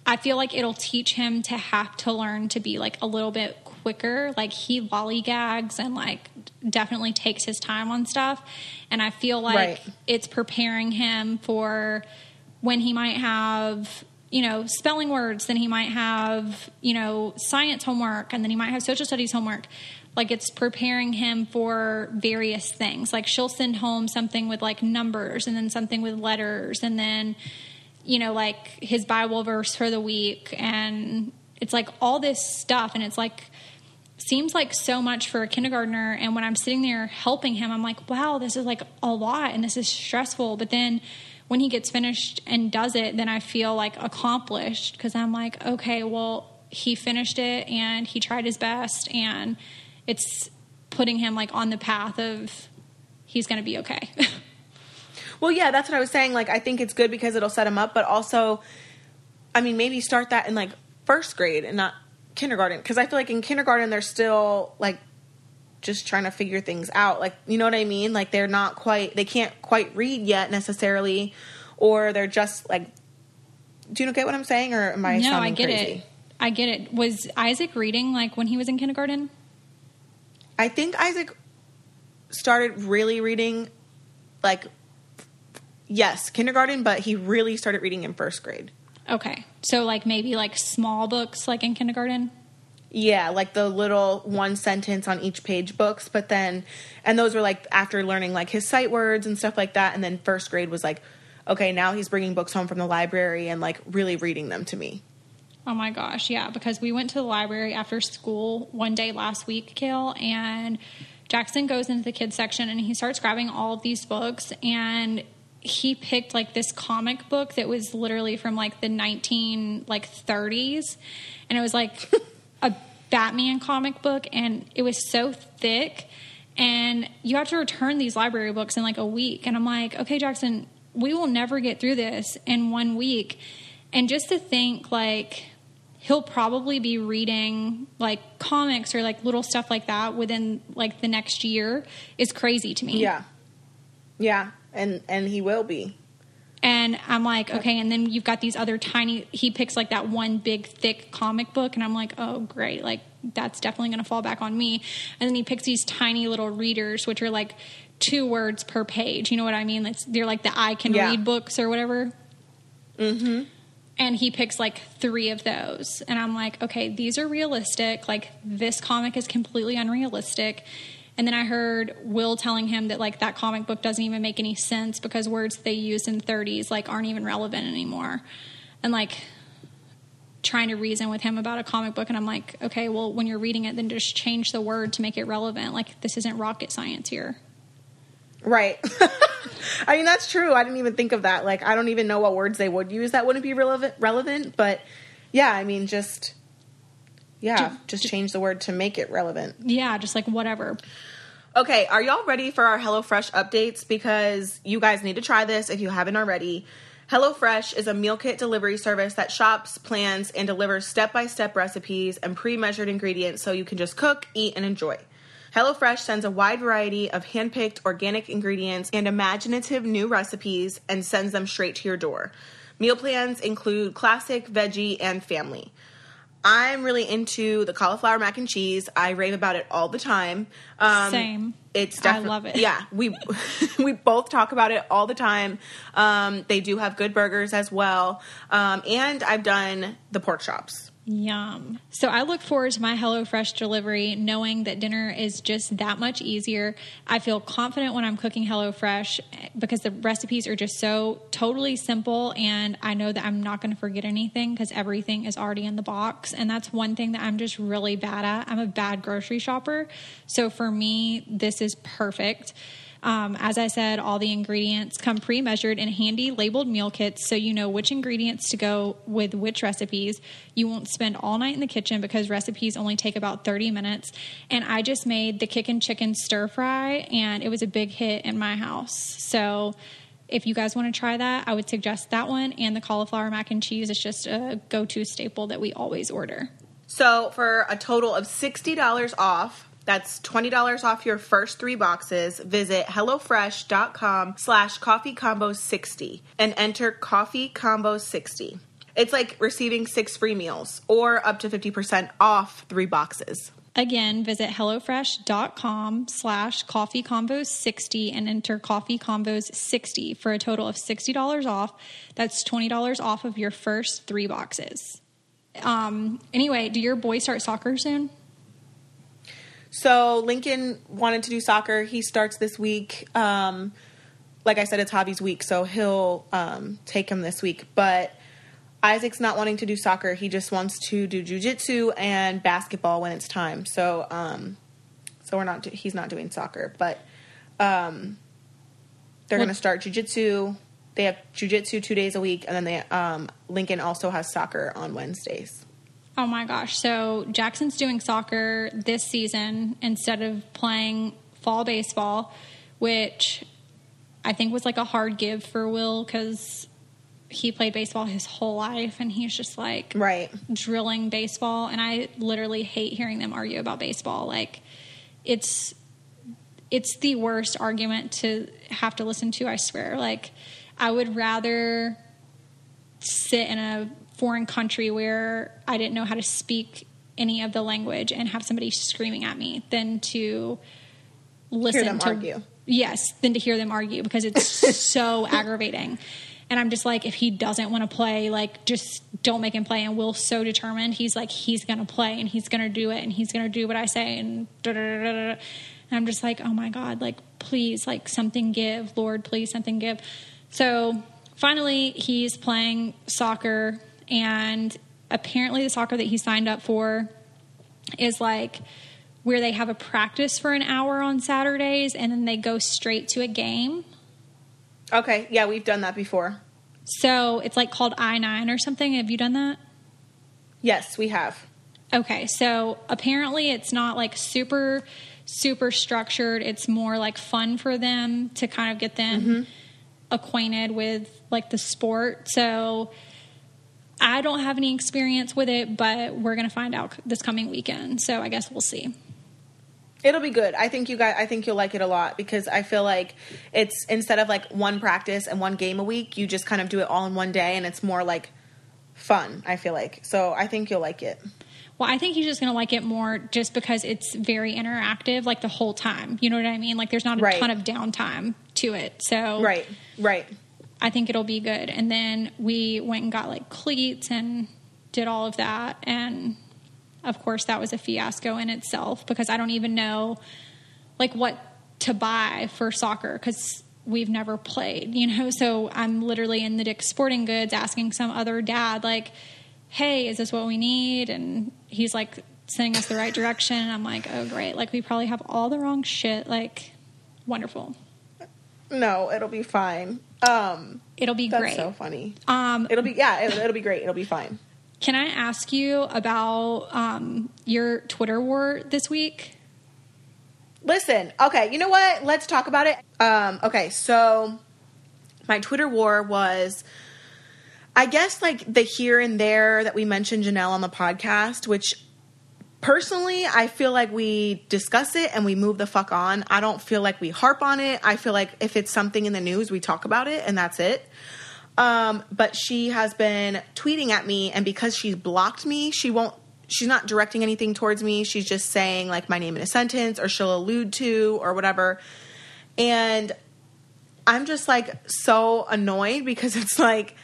I feel like it'll teach him to have to learn to be like a little bit quicker. Like he lollygags and like definitely takes his time on stuff. And I feel like it's preparing him for when he might have, you know, spelling words, then he might have, you know, science homework, and then he might have social studies homework. Like it's preparing him for various things. Like she'll send home something with like numbers and then something with letters and then, you know, like his Bible verse for the week. And it's like all this stuff. And it's like, seems like so much for a kindergartner. And when I'm sitting there helping him, I'm like, wow, this is like a lot and this is stressful. But then when he gets finished and does it, then I feel like accomplished because I'm like, okay, well, he finished it and he tried his best and it's putting him like on the path of he's going to be okay. Well, yeah, that's what I was saying. Like, I think it's good because it'll set him up, but also, I mean, maybe start that in like first grade and not kindergarten. Because I feel like in kindergarten, they're still like just trying to figure things out. Like, you know what I mean? Like they can't quite read yet necessarily, or they're just like, do you get what I'm saying? Or am I sounding crazy? I get it. Was Isaac reading like when he was in kindergarten? I think Isaac started really reading, like, yes, kindergarten, but he really started reading in first grade. Okay. So, like, maybe, like, small books, like, in kindergarten? Yeah, like the little one sentence on each page books, but then, and those were, like, after learning, like, his sight words and stuff like that, and then first grade was, like, okay, now he's bringing books home from the library and, like, really reading them to me. Oh my gosh, yeah, because we went to the library after school one day last week, Kail, and Jackson goes into the kids section and he starts grabbing all of these books, and he picked like this comic book that was literally from like the 1930s, and it was like a Batman comic book, and it was so thick, and you have to return these library books in like a week, and I'm like, okay, Jackson, we will never get through this in 1 week. And just to think like he'll probably be reading like comics or like little stuff like that within like the next year is crazy to me. Yeah. Yeah. And he will be. And I'm like, okay. And then you've got these other he picks like that one big thick comic book. And I'm like, oh great. Like that's definitely going to fall back on me. And then he picks these tiny little readers, which are like 2 words per page. You know what I mean? They're like the I can read books or whatever. Mm-hmm. And he picks like 3 of those. And I'm like, okay, these are realistic. Like this comic is completely unrealistic. And then I heard Will telling him that like that comic book doesn't even make any sense because words they used in the 30s like aren't even relevant anymore. And like trying to reason with him about a comic book. And I'm like, okay, well, when you're reading it, then just change the word to make it relevant. Like this isn't rocket science here. Right. I mean, that's true. I didn't even think of that. Like, I don't even know what words they would use that wouldn't be relevant. But yeah, I mean, just change the word to make it relevant. Yeah, just like whatever. Okay, are y'all ready for our HelloFresh updates? Because you guys need to try this if you haven't already. HelloFresh is a meal kit delivery service that shops, plans, and delivers step-by-step recipes and pre-measured ingredients so you can just cook, eat, and enjoy. HelloFresh sends a wide variety of hand-picked organic ingredients and imaginative new recipes and sends them straight to your door. Meal plans include classic, veggie, and family. I'm really into the cauliflower mac and cheese. I rave about it all the time. Same. It's I love it. Yeah, we both talk about it all the time. They do have good burgers as well. And I've done the pork chops. Yum. So I look forward to my HelloFresh delivery knowing that dinner is just that much easier. I feel confident when I'm cooking HelloFresh because the recipes are just so totally simple, and I know that I'm not going to forget anything because everything is already in the box. And that's one thing that I'm just really bad at. I'm a bad grocery shopper. So for me, this is perfect. As I said, all the ingredients come pre-measured in handy labeled meal kits, so you know which ingredients to go with which recipes. You won't spend all night in the kitchen because recipes only take about 30 minutes. And I just made the kickin' chicken stir fry, and it was a big hit in my house. So if you guys want to try that, I would suggest that one. And the cauliflower mac and cheese is just a go-to staple that we always order. So for a total of $60 off, that's $20 off your first 3 boxes. Visit HelloFresh.com/coffeecombo60 and enter coffeecombo60. It's like receiving 6 free meals or up to 50% off 3 boxes. Again, visit HelloFresh.com/coffeecombo60 and enter coffeecombos60 for a total of $60 off. That's $20 off of your first 3 boxes. Anyway, do your boys start soccer soon? So Lincoln wanted to do soccer. He starts this week. Like I said, it's Javi's week, so he'll take him this week. But Isaac's not wanting to do soccer. He just wants to do jiu-jitsu and basketball when it's time. So he's not doing soccer. But they're going to start jiu-jitsu. They have jiu-jitsu 2 days a week, and then Lincoln also has soccer on Wednesdays. Oh my gosh. So Jackson's doing soccer this season instead of playing fall baseball, which I think was like a hard give for Will because he played baseball his whole life and he's just like drilling baseball. And I literally hate hearing them argue about baseball. Like it's the worst argument to have to listen to, I swear. Like I would rather sit in a foreign country where I didn't know how to speak any of the language and have somebody screaming at me than to listen to argue. Yes, than to hear them argue because it's so aggravating. And I'm just like, if he doesn't want to play, like just don't make him play. And Will's so determined. He's like, he's going to play and he's going to do it and he's going to do what I say and And I'm just like, oh my God, like please, like something give, Lord, please something give. So finally he's playing soccer. And apparently the soccer that he signed up for is like where they have a practice for an hour on Saturdays and then they go straight to a game. Okay. Yeah, we've done that before. So it's like called I-9 or something. Have you done that? Yes, we have. Okay. So apparently it's not like super, super structured. It's more like fun for them to kind of get them acquainted with like the sport. So I don't have any experience with it, but we're going to find out this coming weekend. So I guess we'll see. It'll be good. I think you'll like it a lot because I feel like it's instead of like one practice and one game a week, you just kind of do it all in one day and it's more like fun, I feel like. So I think you'll like it. Well, I think he's just going to like it more just because it's very interactive like the whole time. You know what I mean? Like there's not a ton of downtime to it. So Right. I think it'll be good. And then we went and got like cleats and did all of that. And of course that was a fiasco in itself because I don't even know like what to buy for soccer because we've never played, you know? So I'm literally in the Dick's Sporting Goods asking some other dad like, hey, is this what we need? And he's like sending us the right direction. And I'm like, oh great. Like we probably have all the wrong shit. Like wonderful. No, it'll be fine. It'll be that's great. So funny. It'll be great. It'll be fine. Can I ask you about your Twitter war this week? Listen, okay, you know what? Let's talk about it. Okay, so my Twitter war was, I guess, like the here and there that we mentioned Janelle on the podcast, which personally, I feel like we discuss it and we move the fuck on. I don't feel like we harp on it. I feel like if it's something in the news, we talk about it and that's it. But she has been tweeting at me, and because she's blocked me, she won't she's not directing anything towards me. She's just saying like my name in a sentence, or she'll allude to or whatever. And I'm just like so annoyed because it's like,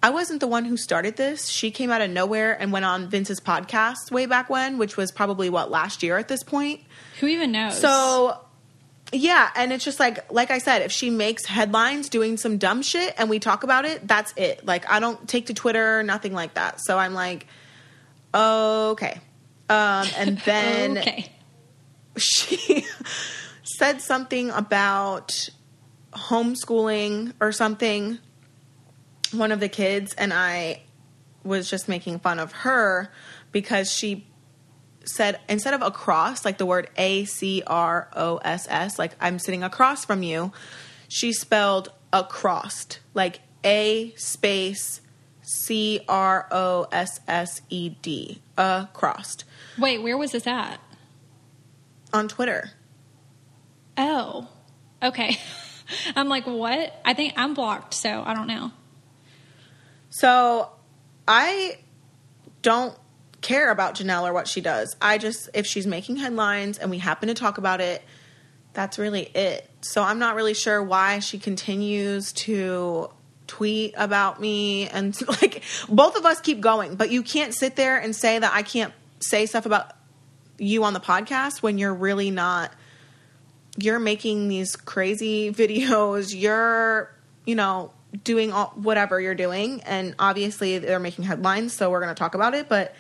I wasn't the one who started this. She came out of nowhere and went on Vince's podcast way back when, which was probably last year at this point. Who even knows? So yeah. And it's just like I said, if she makes headlines doing some dumb shit and we talk about it, that's it. Like, I don't take to Twitter, nothing like that. So I'm like, okay. And then okay. She said something about homeschooling or something, one of the kids, and I was just making fun of her because she said, instead of across, like the word ACROSS, like I'm sitting across from you, she spelled across, like A space CROSSED, across. Wait, where was this at? On Twitter. Oh, okay. I'm like, what? I think I'm blocked, so I don't know. So I don't care about Janelle or what she does. If she's making headlines and we happen to talk about it, that's really it. So I'm not really sure why she continues to tweet about me, and like both of us keep going, but you can't sit there and say that I can't say stuff about you on the podcast when you're really not. You're making these crazy videos, you're, doing whatever you're doing, and obviously they're making headlines, so we're going to talk about it, but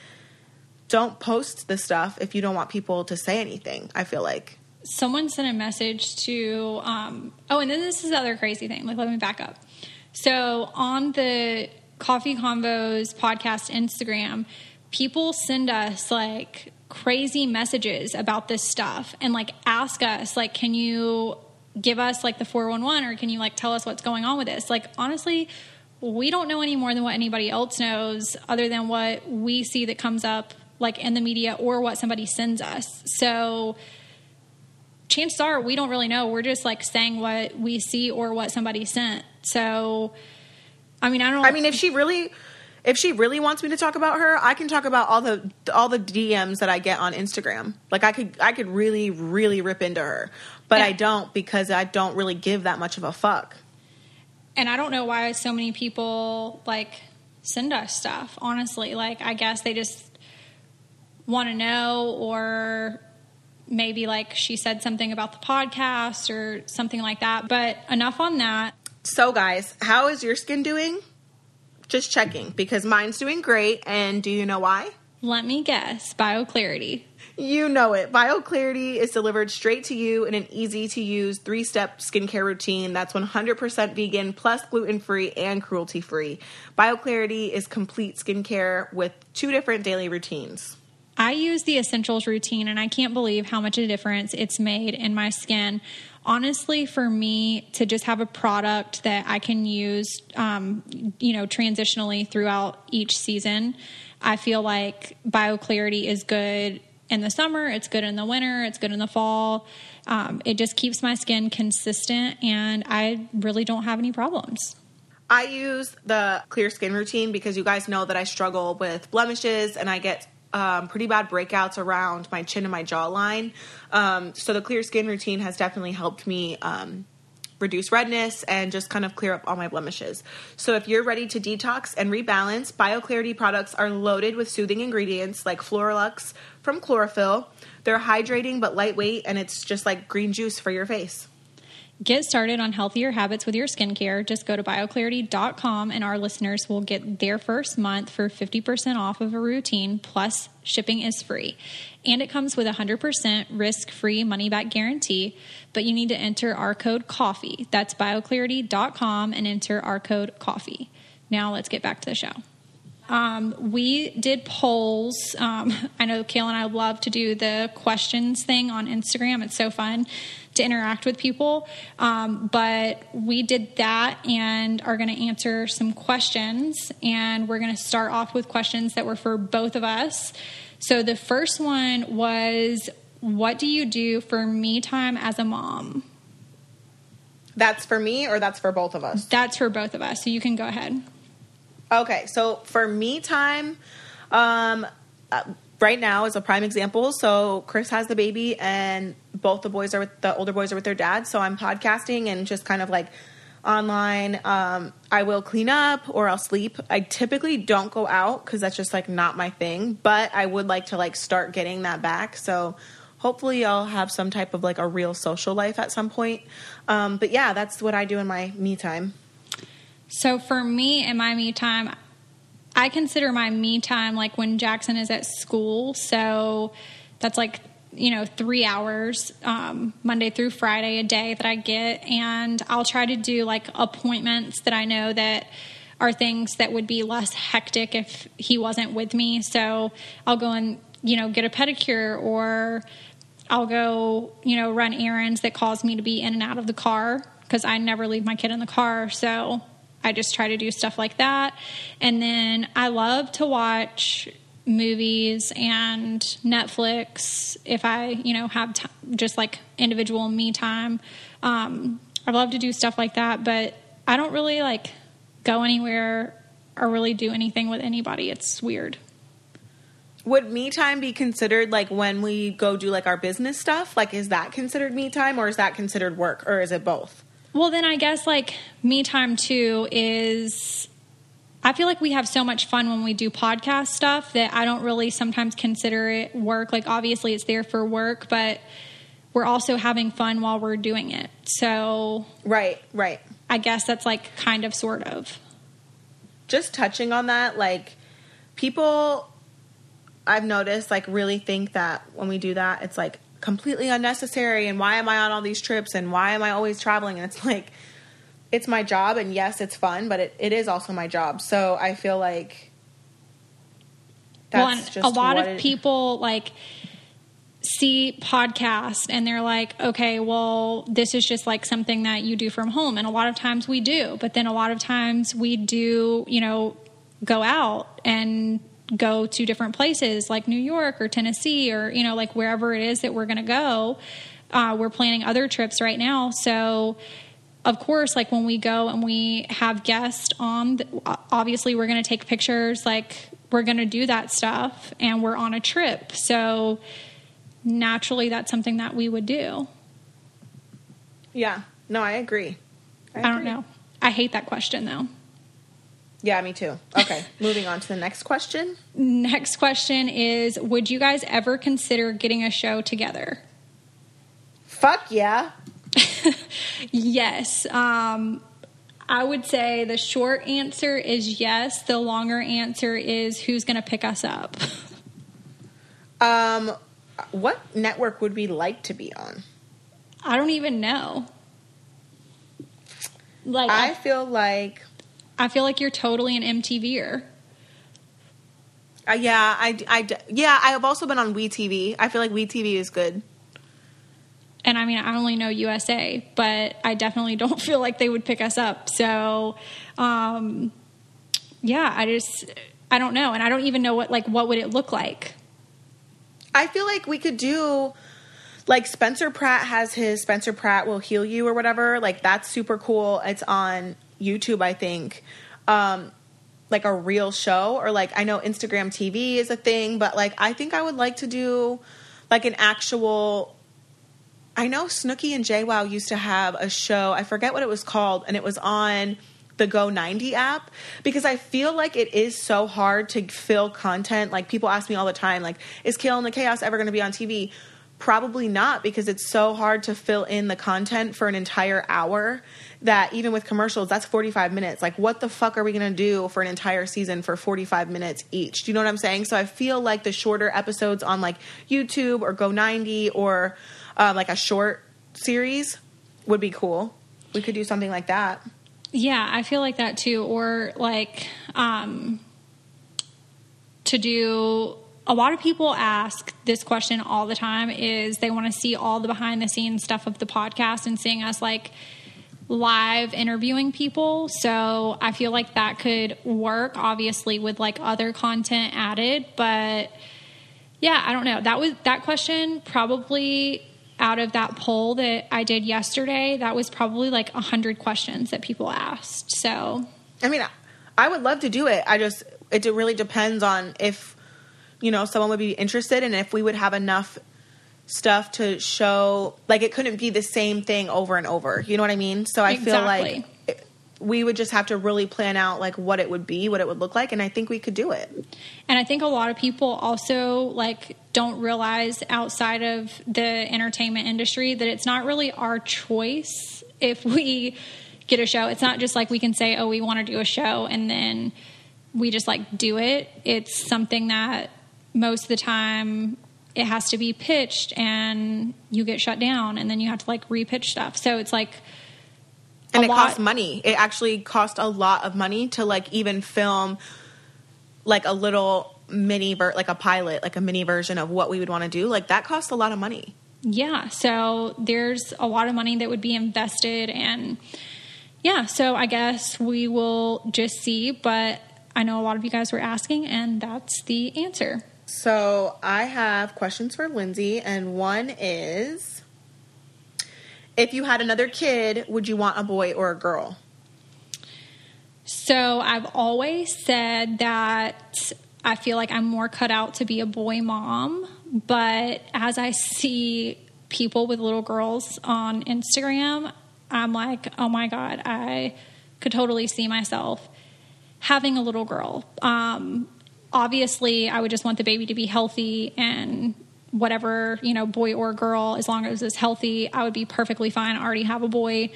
don't post this stuff if you don't want people to say anything, I feel like. Someone sent a message to, and then this is the other crazy thing. Like, let me back up. So on the Coffee Convos podcast Instagram, people send us like crazy messages about this stuff and like ask us, like, can you give us like the 411, or can you like tell us what's going on with this? Like, honestly, we don't know any more than what anybody else knows, other than what we see that comes up like in the media or what somebody sends us. So chances are we don't really know. We're just like saying what we see or what somebody sent. So, I mean, if she really wants me to talk about her, I can talk about all the DMs that I get on Instagram. Like, I could really, really rip into her, but yeah. I don't, because I don't really give that much of a fuck. And I don't know why so many people like send us stuff, honestly. Like, I guess they just want to know, or maybe like she said something about the podcast or something like that. But enough on that. So guys, how is your skin doing? Just checking, because mine's doing great. And do you know why? Let me guess. BioClarity. You know it. BioClarity is delivered straight to you in an easy-to-use 3-step skincare routine that's 100% vegan, plus gluten-free and cruelty-free. BioClarity is complete skincare with 2 different daily routines. I use the Essentials routine, and I can't believe how much of a difference it's made in my skin. Honestly, for me to just have a product that I can use, transitionally throughout each season, I feel like BioClarity is good in the summer, it's good in the winter, it's good in the fall. It just keeps my skin consistent, and I really don't have any problems. I use the Clear Skin routine because you guys know that I struggle with blemishes, and I get pretty bad breakouts around my chin and my jawline. So the Clear Skin routine has definitely helped me reduce redness and just kind of clear up all my blemishes. So if you're ready to detox and rebalance, BioClarity products are loaded with soothing ingredients like Floralux from chlorophyll. They're hydrating but lightweight, and it's just like green juice for your face. Get started on healthier habits with your skincare. Just go to bioclarity.com, and our listeners will get their first month for 50% off of a routine, plus shipping is free. And it comes with a 100% risk-free money-back guarantee, but you need to enter our code COFFEE. That's bioclarity.com and enter our code COFFEE. Now let's get back to the show. We did polls. I know Kail and I love to do the questions thing on Instagram. It's so fun to interact with people. But we did that and are going to answer some questions. And we're going to start off with questions that were for both of us. So the first one was, what do you do for me time as a mom? That's for me, or that's for both of us? That's for both of us. So you can go ahead. Okay, so for me time, right now is a prime example. So Chris has the baby and both the older boys are with their dad. So I'm podcasting and just kind of like online. I will clean up or I'll sleep. I typically don't go out because that's just like not my thing, but I would like to like start getting that back. So hopefully I'll have some type of like a real social life at some point. But yeah, that's what I do in my me time. So for me and my me time, I consider my me time like when Jackson is at school. So that's like, 3 hours, Monday through Friday, a day that I get. And I'll try to do like appointments that I know that are things that would be less hectic if he wasn't with me. So I'll go and, get a pedicure, or I'll go, run errands that cause me to be in and out of the car because I never leave my kid in the car. So I just try to do stuff like that. And then I love to watch movies and Netflix if I, have just like individual me time. I love to do stuff like that, but I don't really like go anywhere or really do anything with anybody. It's weird. Would me time be considered like when we go do like our business stuff? Like, is that considered me time or is that considered work, or is it both? Well, then I guess like me time too is, I feel like we have so much fun when we do podcast stuff that I don't really sometimes consider it work. Like obviously it's there for work, but we're also having fun while we're doing it. So right. I guess that's like kind of sort of. Just touching on that, like people I've noticed like really think that when we do that, it's like completely unnecessary. And why am I on all these trips? And why am I always traveling? And it's like, it's my job. And yes, it's fun, but it is also my job. So I feel like that's just a lot of people like see podcasts and they're like, okay, well, this is just like something that you do from home. And a lot of times we do, but then a lot of times we do, go out and go to different places like New York or Tennessee or, like wherever it is that we're going to go. We're planning other trips right now. So of course, like when we go and we have guests on, obviously we're going to take pictures, like we're going to do that stuff and we're on a trip. So naturally that's something that we would do. Yeah, no, I agree. I don't know. I hate that question though. Yeah, me too. Okay, moving on to the next question. Next question is, would you guys ever consider getting a show together? Fuck yeah. Yes. I would say the short answer is yes. The longer answer is who's going to pick us up. What network would we like to be on? I don't even know. Like I feel like you're totally an MTVer. Yeah, I have also been on WeTV. I feel like WeTV is good. And I mean, I only know USA, but I definitely don't feel like they would pick us up. So, yeah, I don't know. And I don't even know what would it look like? I feel like we could do, like Spencer Pratt has his Spencer Pratt Will Heal You or whatever. Like, that's super cool. It's on YouTube, I think. Like a real show, or like, I know Instagram TV is a thing, but like, I think I would like to do like an actual, I know Snooki and JWoww used to have a show. I forget what it was called. And it was on the Go 90 app, because I feel like it is so hard to fill content. Like people ask me all the time, like, is Kail and the Chaos ever going to be on TV? Probably not, because it's so hard to fill in the content for an entire hour that even with commercials, that's 45 minutes. Like, what the fuck are we going to do for an entire season for 45 minutes each? Do you know what I'm saying? So I feel like the shorter episodes on like YouTube or Go 90 or like a short series would be cool. We could do something like that. Yeah, I feel like that too. Or like to do... A lot of people ask this question all the time, is they want to see all the behind the scenes stuff of the podcast and seeing us like live interviewing people. So I feel like that could work, obviously, with like other content added. But yeah, I don't know. That question probably, out of that poll that I did yesterday, that was probably like 100 questions that people asked. So, I mean, I would love to do it. It really depends on if someone would be interested, and if we would have enough stuff to show, like, it couldn't be the same thing over and over. You know what I mean? So I feel like we would just have to really plan out, like, what it would be, what it would look like, and I think we could do it. And I think a lot of people also, like, don't realize outside of the entertainment industry that it's not really our choice if we get a show. It's not just like we can say, oh, we want to do a show, and then we just, like, do it. It's something that most of the time it has to be pitched, and you get shut down, and then you have to, like, re-pitch stuff. So it's like... And it costs money. It actually cost a lot of money to, like, even film, like, a little like a pilot, like a mini version of what we would want to do. Like, that costs a lot of money. Yeah. So there's a lot of money that would be invested. And yeah, so I guess we will just see. But I know a lot of you guys were asking, and that's the answer. So I have questions for Lindsay, and one is... if you had another kid, would you want a boy or a girl? So I've always said that I feel like I'm more cut out to be a boy mom. But as I see people with little girls on Instagram, I'm like, oh my God, I could totally see myself having a little girl. Obviously, I would just want the baby to be healthy, and whatever, boy or girl, as long as it's healthy, I would be perfectly fine. I already have a boy.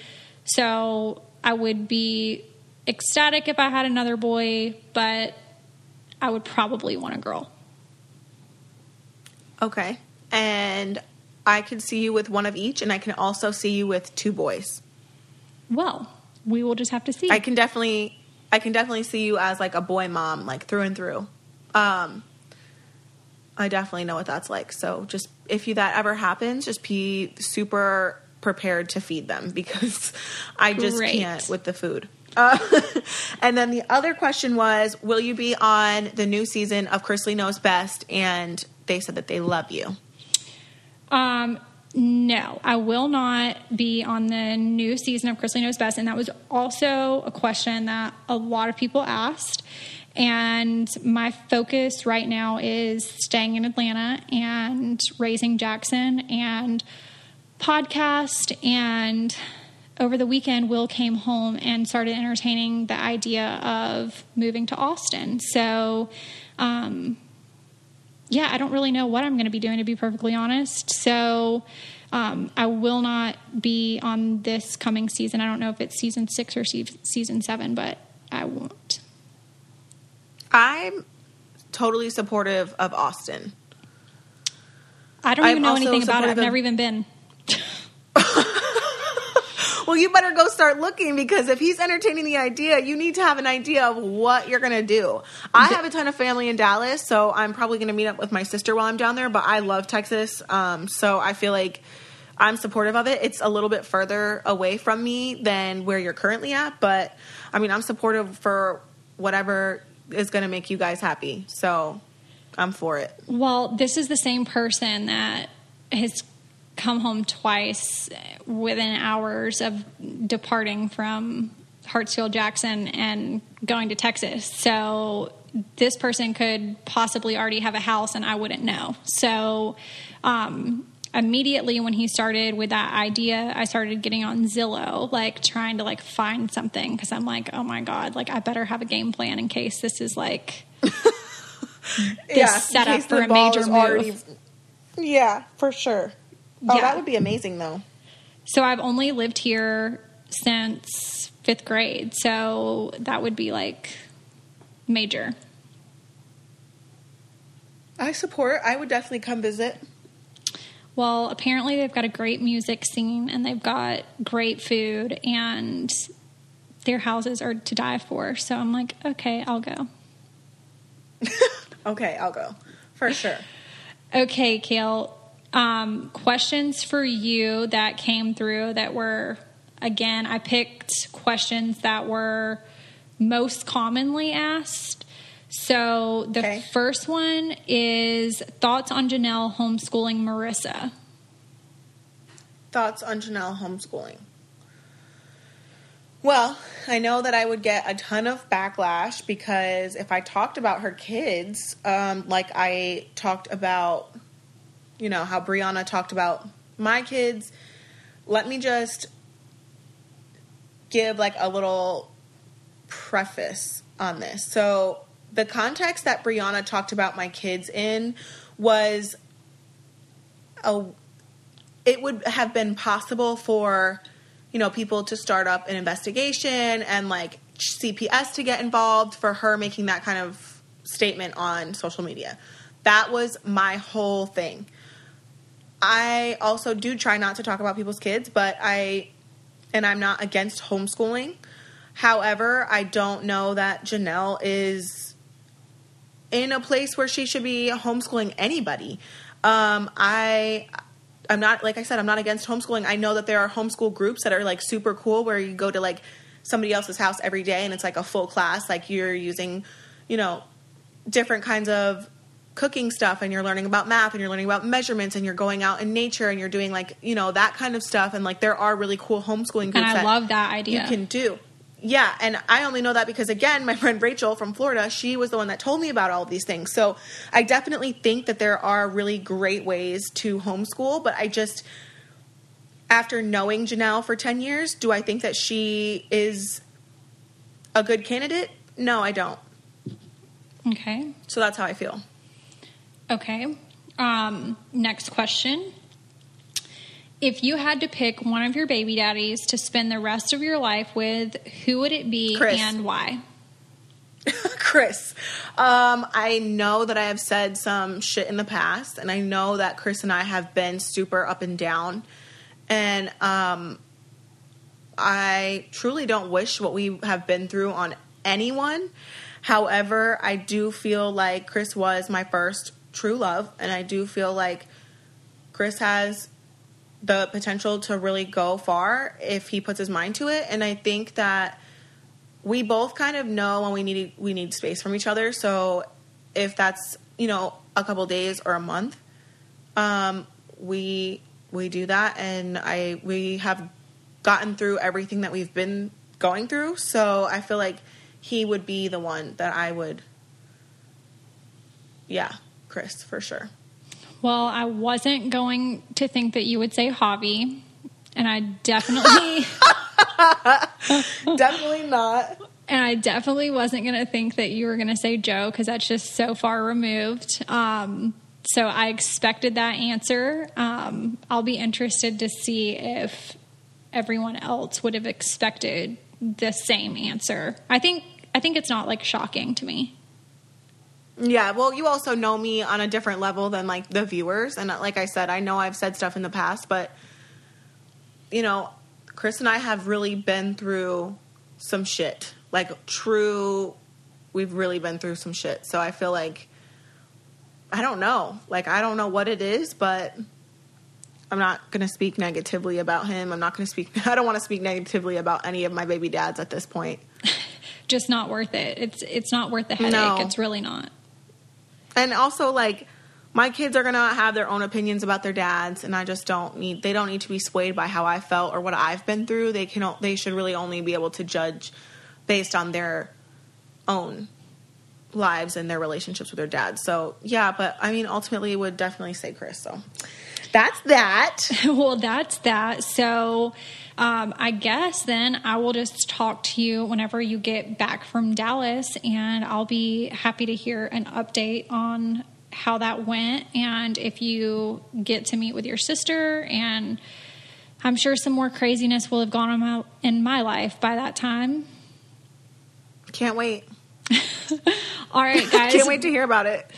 So I would be ecstatic if I had another boy, but I would probably want a girl. Okay. And I could see you with one of each, and I can also see you with two boys. Well, we will just have to see. I can definitely see you as, like, a boy mom, like, through and through. I definitely know what that's like. So just if that ever happens, just be super prepared to feed them, because I just can't with the food. And then the other question was, will you be on the new season of Chrisley Knows Best? And they said that they love you. No, I will not be on the new season of Chrisley Knows Best. And that was also a question that a lot of people asked. And my focus right now is staying in Atlanta and raising Jackson and podcast. And over the weekend, Will came home and started entertaining the idea of moving to Austin. So, I don't really know what I'm going to be doing, to be perfectly honest. So, I will not be on this coming season. I don't know if it's season 6 or season 7, but I won't. I'm totally supportive of Austin. I don't even know anything about it. I've never even been. Well, you better go start looking, because if he's entertaining the idea, you need to have an idea of what you're going to do. I have a ton of family in Dallas, so I'm probably going to meet up with my sister while I'm down there, but I love Texas, so I feel like I'm supportive of it. It's a little bit further away from me than where you're currently at, but, I mean, I'm supportive for whatever is going to make you guys happy. So I'm for it. Well, this is the same person that has come home twice within hours of departing from Hartsfield Jackson and going to Texas. So this person could possibly already have a house and I wouldn't know. So immediately when he started with that idea, I started getting on Zillow, like trying to like find something, because I'm like, oh my God, like I better have a game plan in case this is like this setup for a major move. Yeah, for sure. Oh, yeah. That would be amazing though. So I've only lived here since 5th grade, so that would be like major. I support. I would definitely come visit. Well, apparently they've got a great music scene and they've got great food and their houses are to die for. So I'm like, okay, I'll go. Okay, I'll go. For sure. Okay, Kail. Questions for you that came through that were, again, I picked questions that were most commonly asked. So the first one is thoughts on Janelle homeschooling Marissa. Thoughts on Janelle homeschooling. Well, I know that I would get a ton of backlash because if I talked about her kids, like I talked about, you know, how Brianna talked about my kids, let me just give like a little preface on this. So the context that Brianna talked about my kids in was it would have been possible for, you know, people to start up an investigation and like CPS to get involved for her making that kind of statement on social media. That was my whole thing. I also do try not to talk about people's kids, but I'm not against homeschooling. However, I don't know that Janelle is in a place where she should be homeschooling anybody. I'm not, like I said, I'm not against homeschooling. I know that there are homeschool groups that are like super cool where you go to like somebody else's house every day and it's like a full class. Like you're using, you know, different kinds of cooking stuff and you're learning about math and you're learning about measurements and you're going out in nature and you're doing like, you know, that kind of stuff. And like there are really cool homeschooling groups. And I love that idea. You can do. Yeah, and I only know that because, again, my friend Rachel from Florida, she was the one that told me about all of these things. So I definitely think that there are really great ways to homeschool, but I just, after knowing Janelle for 10 years, do I think that she is a good candidate? No, I don't. Okay. So that's how I feel. Okay. Next question. If you had to pick one of your baby daddies to spend the rest of your life with, who would it be Chris. And why? Chris. I know that I have said some shit in the past, and I know that Chris and I have been super up and down. And I truly don't wish what we have been through on anyone. However, I do feel like Chris was my first true love, and I do feel like Chris has the potential to really go far if he puts his mind to it. And I think that we both kind of know when we need space from each other. So if that's, you know, a couple days or a month, we do that. And we have gotten through everything that we've been going through. So I feel like he would be the one that I would, Chris, for sure. Well, I wasn't going to think that you would say Javi, and I definitely... Definitely not. And I definitely wasn't going to think that you were going to say Joe, because that's just so far removed. So I expected that answer. I'll be interested to see if everyone else would have expected the same answer. I think it's not, like, shocking to me. Yeah, well, you also know me on a different level than, like, the viewers. And like I said, I know I've said stuff in the past, but, you know, Chris and I have really been through some shit. Like, we've really been through some shit. So I feel like, I don't know. Like, I don't know what it is, but I'm not going to speak negatively about him. I don't want to speak negatively about any of my baby dads at this point. Just not worth it. It's not worth the headache. No. It's really not. And also, like, my kids are going to have their own opinions about their dads, and they don't need to be swayed by how I felt or what I've been through. They should really only be able to judge based on their own lives and their relationships with their dads. So, yeah, but I mean, ultimately, would definitely say Chris. So, that's that. Well, that's that. So, I guess then I will just talk to you whenever you get back from Dallas, and I'll be happy to hear an update on how that went, and if you get to meet with your sister, and I'm sure some more craziness will have gone on in my life by that time. Can't wait. All right, guys. Can't wait to hear about it.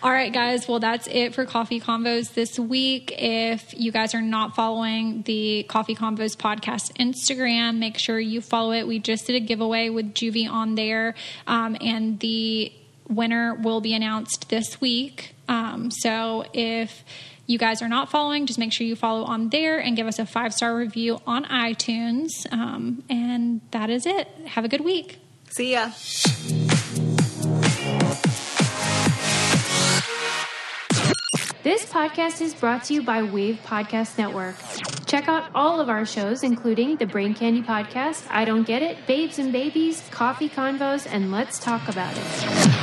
All right, guys. Well, that's it for Coffee Convos this week. If you guys are not following the Coffee Convos podcast Instagram, make sure you follow it. We just did a giveaway with Juvie on there, and the winner will be announced this week. So if you guys are not following, just make sure you follow on there and give us a 5-star review on iTunes. And that is it. Have a good week. See ya. This podcast is brought to you by Wave Podcast Network. Check out all of our shows, including the Brain Candy Podcast, I Don't Get It, Babes and Babies, Coffee Convos, and Let's Talk About It.